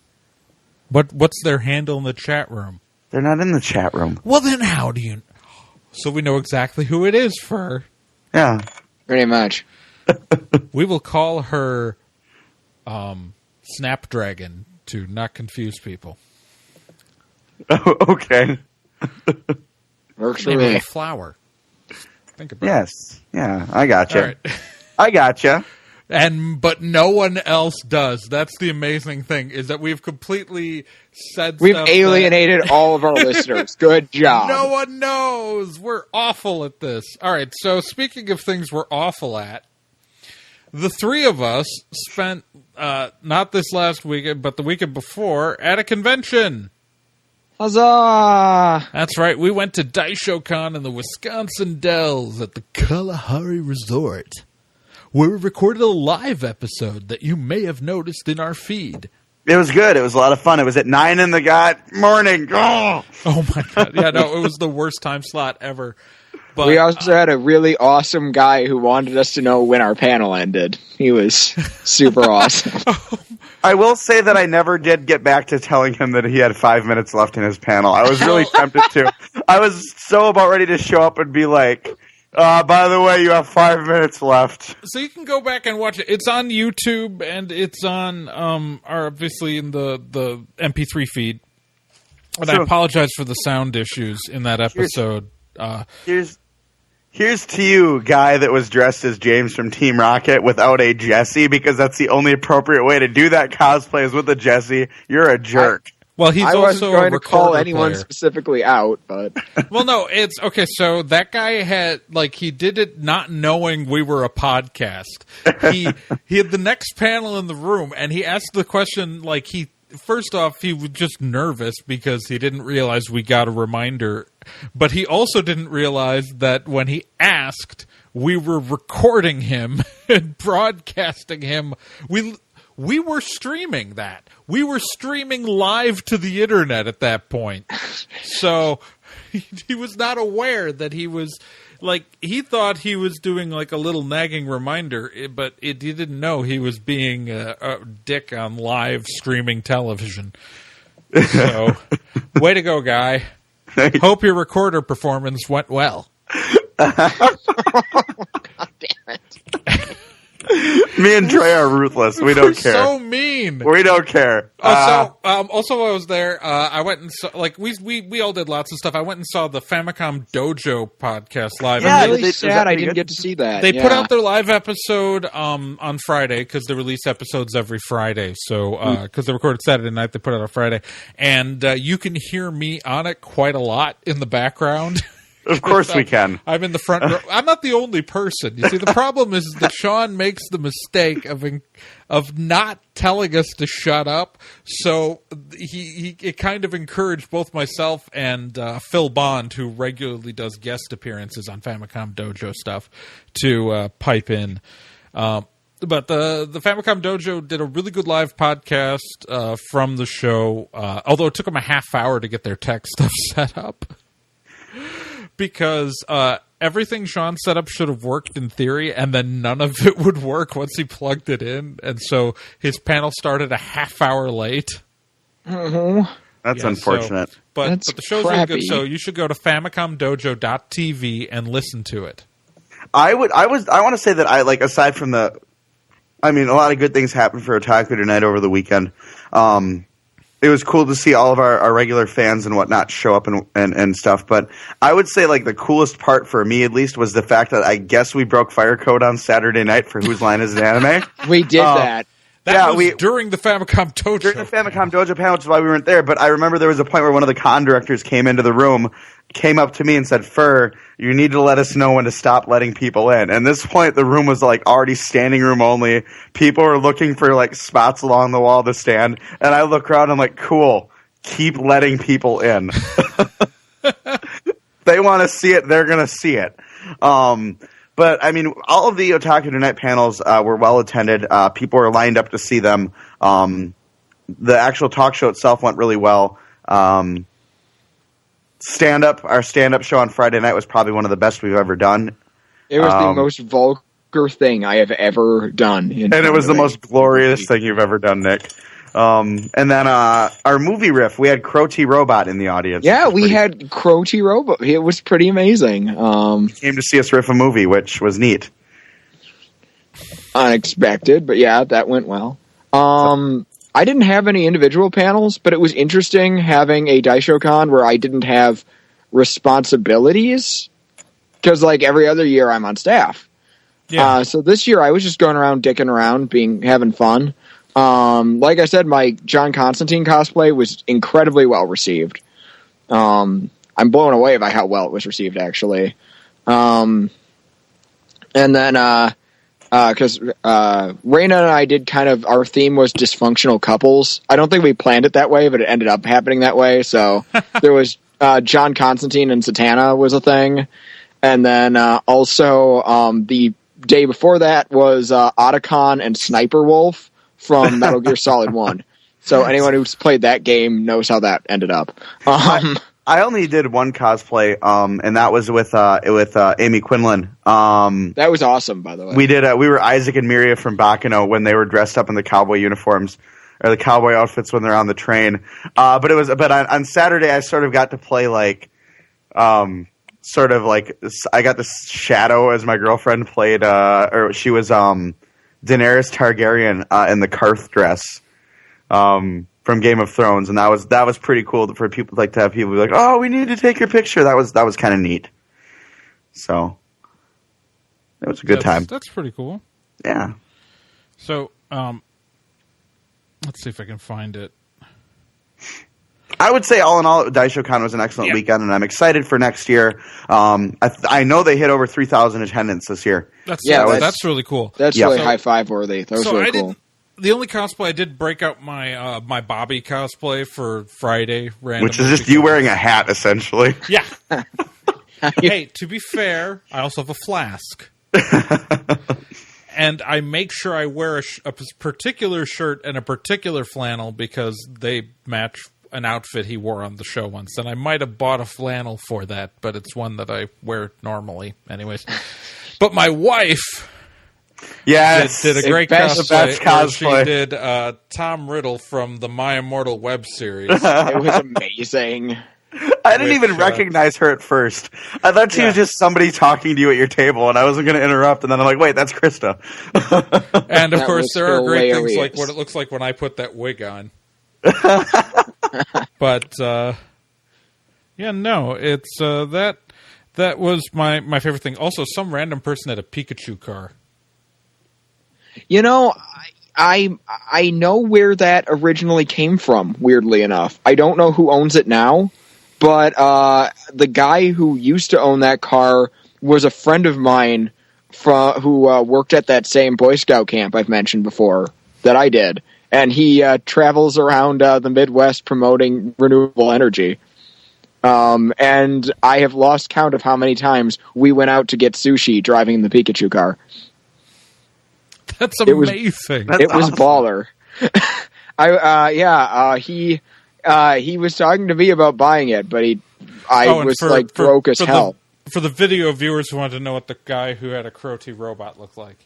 What's their handle in the chat room? They're not in the chat room. Well, then how do you? So we know exactly who it is for. Yeah, pretty much. We will call her Snapdragon. To not confuse people. Okay. Works for Maybe me. a flower. Think about it. Yes. Yeah, I gotcha. All right. I gotcha. But no one else does. That's the amazing thing, is that we've completely said We've stuff alienated all of our listeners. Good job. no one knows. We're awful at this. All right, so speaking of things we're awful at, the three of us spent, not this last weekend, but the weekend before, at a convention. Huzzah! That's right. We went to Daisho Con in the Wisconsin Dells at the Kalahari Resort, where we recorded a live episode that you may have noticed in our feed. It was good. It was a lot of fun. It was at 9 in the morning. Oh my God. Yeah, no, it was the worst time slot ever. But we also had a really awesome guy who wanted us to know when our panel ended. He was super awesome. I will say that I never did get back to telling him that he had 5 minutes left in his panel. I was really tempted to. I was so about ready to show up and be like, by the way, you have 5 minutes left. So you can go back and watch it. It's on YouTube, and it's on, obviously, in the MP3 feed. And I apologize for the sound issues in that episode. Here's to you, guy that was dressed as James from Team Rocket without a Jesse, because that's the only appropriate way to do that cosplay is with a Jesse. You're a jerk. Well, he's I also wasn't going to call recorder anyone player. specifically out, but Well, no, it's okay. So that guy had he did it not knowing we were a podcast. He had the next panel in the room, and he asked the question first off, he was just nervous because he didn't realize we got a reminder. But he also didn't realize that when he asked, we were recording him and broadcasting him. We were streaming that. We were streaming live to the internet at that point. So he was not aware that he was... he thought he was doing a little nagging reminder, but he didn't know he was being a dick on live streaming television. So, way to go, guy. Hope your recorder performance went well. God damn it. Me and Trae are ruthless. We don't care. So mean. We don't care. Also, while I was there, I went and saw, we all did lots of stuff. I went and saw the Famicom Dojo podcast live. Yeah, I'm really is that sad I pretty didn't good? get to see that. They put out their live episode on Friday because they release episodes every Friday. So because they recorded Saturday night, they put it on Friday, and you can hear me on it quite a lot in the background. Of course we can. I'm in the front row. I'm not the only person. You see, the problem is that Sean makes the mistake of not telling us to shut up. So it kind of encouraged both myself and Phil Bond, who regularly does guest appearances on Famicom Dojo stuff, to pipe in. But the Famicom Dojo did a really good live podcast from the show, although it took them a half hour to get their tech stuff set up. Because everything Sean set up should have worked in theory, and then none of it would work once he plugged it in. And so his panel started a half hour late. Mm-hmm. That's unfortunate. But the show's really good, so you should go to famicomdojo.tv and listen to it. I want to say that aside from a lot of good things happened for Otaku Tonight over the weekend. It was cool to see all of our regular fans and whatnot show up and stuff. But I would say the coolest part for me, at least, was the fact that I guess we broke fire code on Saturday night for Whose Line Is It Anime. We did that. That was during the Famicom Dojo. During the Famicom Dojo panel, which is why we weren't there. But I remember there was a point where one of the con directors came into the room, came up to me and said, "Fur, you need to let us know when to stop letting people in." And at this point, the room was already standing room only. People were looking for spots along the wall to stand. And I look around and I'm like, cool, keep letting people in. They want to see it, they're going to see it. But, all of the Otaku Tonight panels were well attended. People were lined up to see them. The actual talk show itself went really well. Our stand-up show on Friday night was probably one of the best we've ever done. It was the most vulgar thing I have ever done. And it was the most glorious thing you've ever done, Nick. And then our movie riff, we had Crow T Robot in the audience. Yeah, we had Crow T Robot. It was pretty amazing. Came to see us riff a movie, which was neat. Unexpected, but yeah, that went well. I didn't have any individual panels, but it was interesting having a Daisho Con where I didn't have responsibilities. Because every other year I'm on staff. Yeah. So this year I was just going around dicking around, having fun. Like I said, my John Constantine cosplay was incredibly well received. I'm blown away by how well it was received, actually. And then, because Raina and I did our theme was dysfunctional couples. I don't think we planned it that way, but it ended up happening that way. So there was John Constantine and Satana was a thing. And then also the day before that was Otacon and Sniper Wolf from Metal Gear Solid 1. So anyone who's played that game knows how that ended up. I only did one cosplay, and that was with Amy Quinlan. That was awesome, by the way. We were Isaac and Miria from Bakano when they were dressed up in the cowboy uniforms or the cowboy outfits when they're on the train. But on Saturday I sort of got to play I got this Shadow as my girlfriend played, or she was Daenerys Targaryen in the Karth dress. From Game of Thrones, and that was pretty cool for people to have people be like, "Oh, we need to take your picture." That was kind of neat. So it was a good time. That's pretty cool. Yeah. So let's see if I can find it. I would say all in all, Daisho Con was an excellent weekend, and I'm excited for next year. I know they hit over 3,000 attendance this year. That's really cool. That's really high five worthy. That was really cool. The only cosplay I did break out my my Bobby cosplay for Friday, randomly, which is just you wearing a hat, essentially. Yeah. Hey, to be fair, I also have a flask, and I make sure I wear a particular shirt and a particular flannel because they match an outfit he wore on the show once. And I might have bought a flannel for that, but it's one that I wear normally, anyways. But my wife. Yes, did a great cosplay. Cosplay. She did Tom Riddle from the My Immortal web series. It was amazing. I didn't even recognize her at first. I thought she was just somebody talking to you at your table, and I wasn't going to interrupt. And then I'm like, wait, that's Krista. And of course, there are great things like what it looks like when I put that wig on. But it's that was my favorite thing. Also, some random person had a Pikachu car. You know, I know where that originally came from, weirdly enough. I don't know who owns it now, but the guy who used to own that car was a friend of mine who worked at that same Boy Scout camp I've mentioned before that I did. And he travels around the Midwest promoting renewable energy. And I have lost count of how many times we went out to get sushi driving the Pikachu car. That's amazing. It was baller. He was talking to me about buying it, but broke as hell. For the video viewers who want to know what the guy who had a Crow-T robot looked like.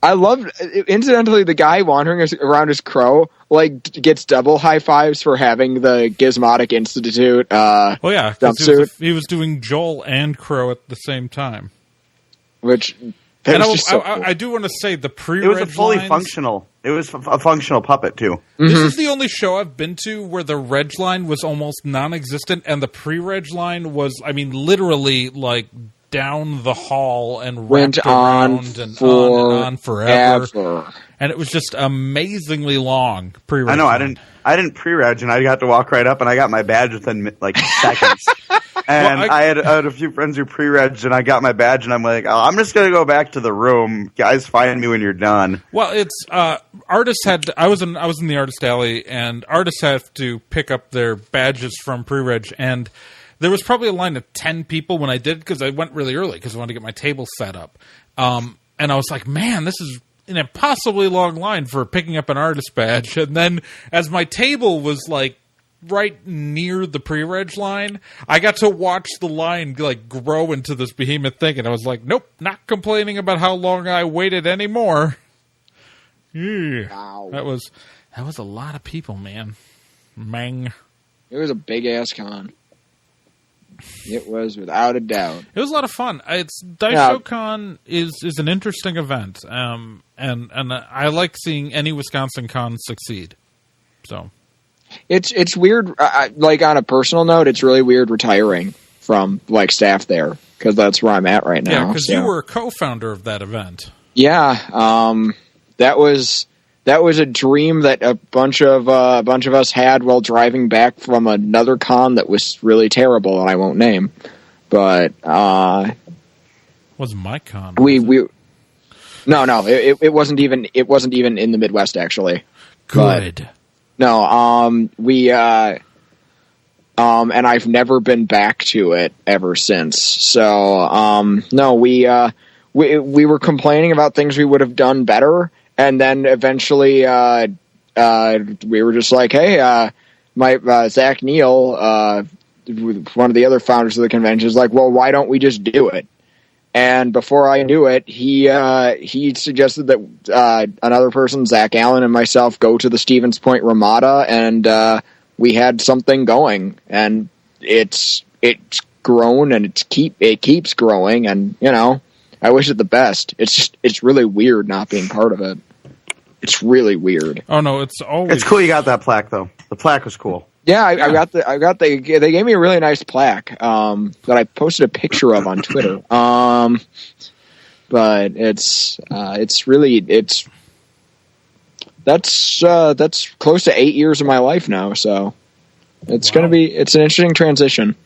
I loved, incidentally, the guy wandering around his crow, gets double high fives for having the Gizmotic Institute jumpsuit. He was doing Joel and Crow at the same time. Which... I do want to say the pre-reg It was a fully functional. It was a functional puppet too. Mm-hmm. This is the only show I've been to where the reg line was almost non-existent, and the pre-reg line was, literally down the hall and went around and on forever. And it was just amazingly long. Pre-reg. I know. I didn't pre-reg, and I got to walk right up, and I got my badge within seconds. And I had a few friends who pre-regged, and I got my badge, and I'm like, oh, I'm just going to go back to the room. Guys, find me when you're done. Well, it's artists had. I was in the artist alley, and artists have to pick up their badges from pre-reg, and there was probably a line of 10 people when I did, because I went really early because I wanted to get my table set up. And I was like, man, this is an impossibly long line for picking up an artist badge. And then as my table was right near the pre-reg line, I got to watch the line grow into this behemoth thing, and I was like, nope, not complaining about how long I waited anymore. Yeah. Wow. That was a lot of people, man. It was a big ass con. It was without a doubt. It was a lot of fun. Daisho Con is an interesting event, and I like seeing any Wisconsin con succeed. So it's weird. On a personal note, it's really weird retiring from staff there, because that's where I'm at right now. Yeah, because you were a co-founder of that event. Yeah, that was a dream that a bunch of us had while driving back from another con that was really terrible, and I won't name. But wasn't my con. No, it wasn't even in the Midwest actually. Good. But, and I've never been back to it ever since. So no, we were complaining about things we would have done better, and then eventually we were just like, hey, my Zach Neal, one of the other founders of the convention, is like, well, why don't we just do it? And before I knew it, he suggested that another person, Zach Allen, and myself go to the Stevens Point Ramada, and we had something going. And it's grown, and it keeps growing. And I wish it the best. It's really weird not being part of it. It's really weird. Oh no, it's cool. You got that plaque though. The plaque was cool. Yeah, I got they gave me a really nice plaque that I posted a picture of on Twitter. But that's close to 8 years of my life now, so it's an interesting transition.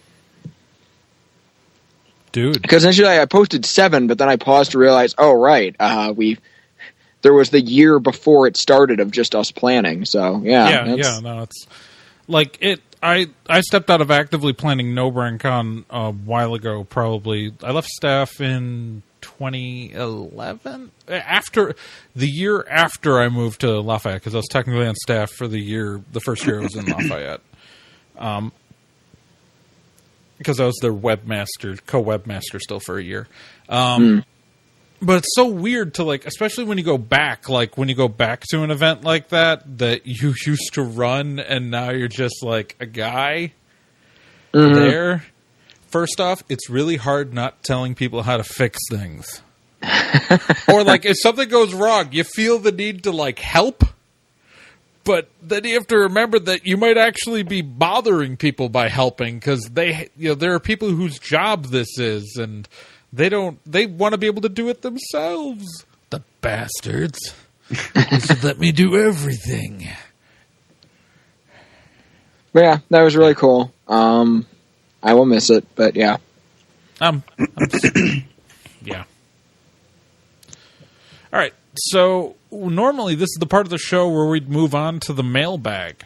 Dude. Because initially I posted 7, but then I paused to realize, oh right, there was the year before it started of just us planning. So no, it's like it. I stepped out of actively planning No Brand Con a while ago. Probably I left staff in 2011 the year after I moved to Lafayette, because I was technically on staff for the first year I was in Lafayette. Because I was their co-webmaster still for a year. But it's so weird to, like, especially when you go back to an event like that you used to run, and now you're just like a guy there. First off, it's really hard not telling people how to fix things. Or, like, if something goes wrong, you feel the need to, like, help. But then you have to remember that you might actually be bothering people by helping, because there are people whose job this is, and they want to be able to do it themselves. The bastards. They should let me do everything. Yeah, that was really cool. I will miss it, but yeah. Yeah. All right. So normally this is the part of the show where we'd move on to the mailbag.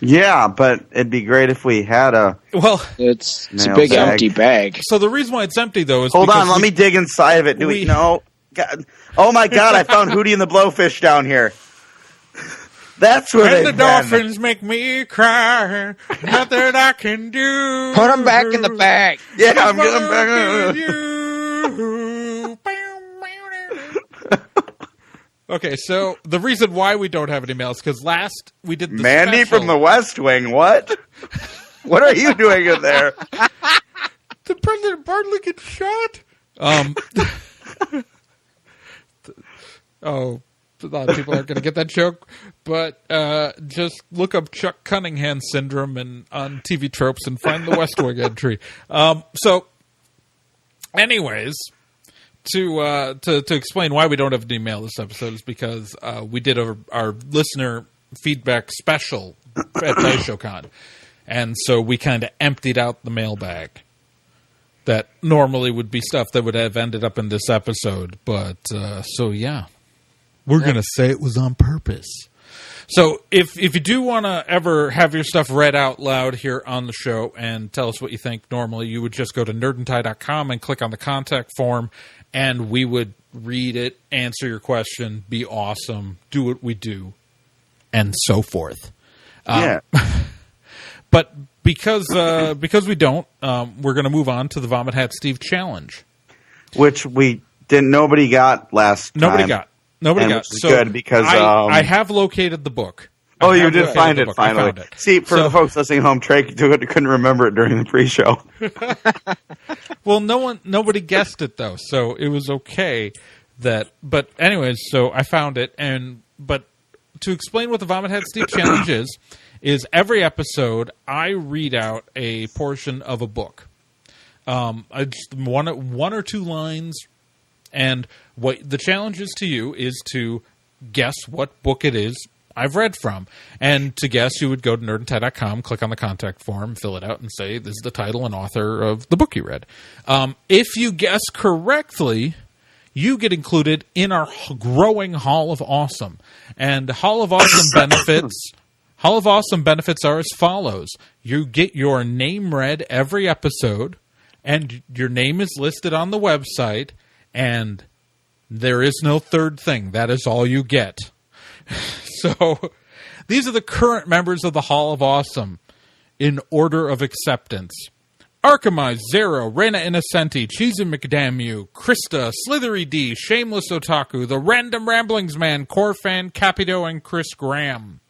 Yeah, but it'd be great if we had a... Well, it's a big empty bag. So the reason why it's empty, though, is Hold on, let me dig inside of it. No. God. Oh, my God, I found Hootie and the Blowfish down here. That's where and the dolphins make me cry. Nothing I can do. Put them back in the bag. Yeah, I'm getting back. Okay, so the reason why we don't have any mail is because last we did the Mandy special. from the West Wing, what? What are you doing in there? Did President Bartlett get shot? A lot of people aren't going to get that joke, but just look up Chuck Cunningham syndrome on TV tropes and find the West Wing entry. So, anyways... To explain why we don't have an email this episode is because we did our listener feedback special at Daisho Con, and so we kind of emptied out the mailbag that normally would be stuff that would have ended up in this episode. But so yeah, we're gonna say it was on purpose. So if you do want to ever have your stuff read out loud here on the show and tell us what you think, normally you would just go to nerdandtie.com and click on the contact form, and we would read it, answer your question, be awesome, do what we do, and so forth. Yeah. But because we don't, we're going to move on to the Vomit Hat Steve Challenge. Which nobody got last time. Nobody got. So good because I have located the book. Oh, you did find it finally. It. See, for the folks listening home, Trae couldn't remember it during the pre-show. Well, nobody guessed it though, so it was okay. But anyways, so I found it, but to explain what the Vomit Hat Steve Challenge is every episode I read out a portion of a book. Just one or two lines, and what the challenge is to you is to guess what book it is I've read from. And to guess, you would go to nerdandtie.com, click on the contact form, fill it out, and say this is the title and author of the book you read. If you guess correctly, you get included in our growing Hall of Awesome. And Hall of Awesome benefits are as follows. You get your name read every episode, and your name is listed on the website, and there is no third thing. That is all you get. So, these are the current members of the Hall of Awesome in order of acceptance. Archimize, Zero, Reina Innocenti, Cheesy McDamn, Krista, Slithery D, Shameless Otaku, The Random Ramblings Man, Corfan, Capito, and Chris Graham.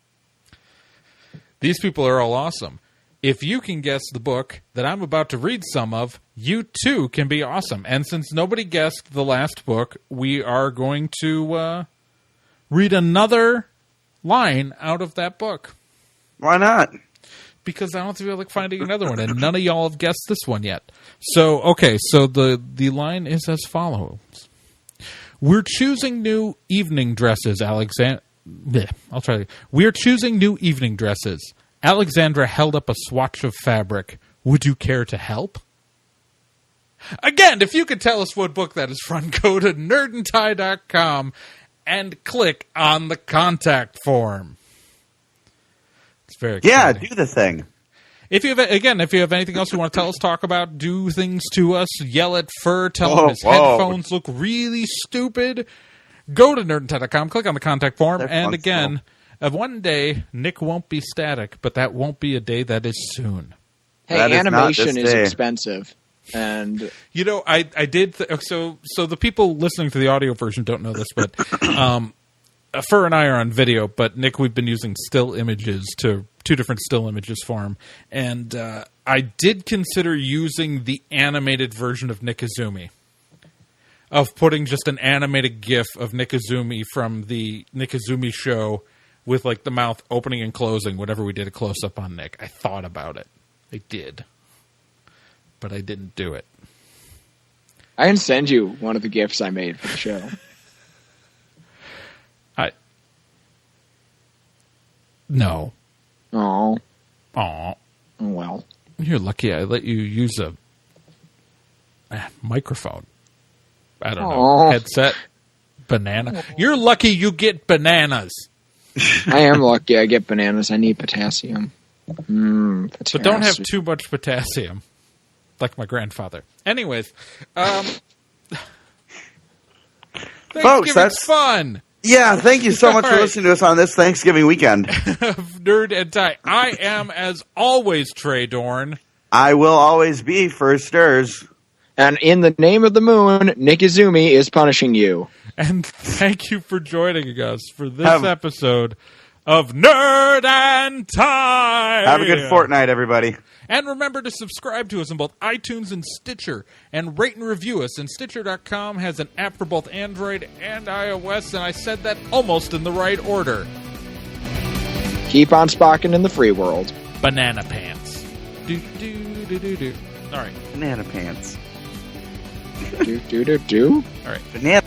These people are all awesome. If you can guess the book that I'm about to read some of, you too can be awesome. And since nobody guessed the last book, we are going to read another line out of that book. Why not? Because I don't feel like finding another one, and none of y'all have guessed this one yet. So, okay, so the line is as follows. We're choosing new evening dresses, We're choosing new evening dresses. Alexandra held up a swatch of fabric. Would you care to help? Again, if you could tell us what book that is from, go to nerdandtie.com and click on the contact form. It's very exciting. Yeah, do the thing. If you have anything else you want to tell us, talk about, do things to us, yell at Fur, tell him his headphones look really stupid, go to nerdandtie.com, click on the contact form, and again, one day, Nick won't be static, but that won't be a day that is soon. Hey, animation is expensive. And I did. So the people listening to the audio version don't know this, but Fur and I are on video. But Nick, we've been using still images two different still images for him, and I did consider using the animated version of Nick Izumi, of putting just an animated GIF of Nick Izumi from the Nick Izumi show with like the mouth opening and closing. Whenever we did a close up on Nick, I thought about it. I did. But I didn't do it. I can send you one of the GIFs I made for the show. No. Oh. Aw. Well. You're lucky I let you use a microphone. I don't know. Headset. Banana. You're lucky you get bananas. I am lucky I get bananas. I need potassium. Potassium. But don't have too much potassium. Like my grandfather. Anyways, folks, that's fun. Yeah, thank you so much for listening to us on this Thanksgiving weekend. Nerd and Tie. I am, as always, Trae Dorn. I will always be First Stirs. And in the name of the moon, Nick Izumi is punishing you. And thank you for joining us for this episode of Nerd and Tie. Have a good fortnight, everybody. And remember to subscribe to us on both iTunes and Stitcher, and rate and review us. And Stitcher.com has an app for both Android and iOS, and I said that almost in the right order. Keep on spocking in the free world. Banana pants. Do. All right. Banana pants. Do. All right. Banana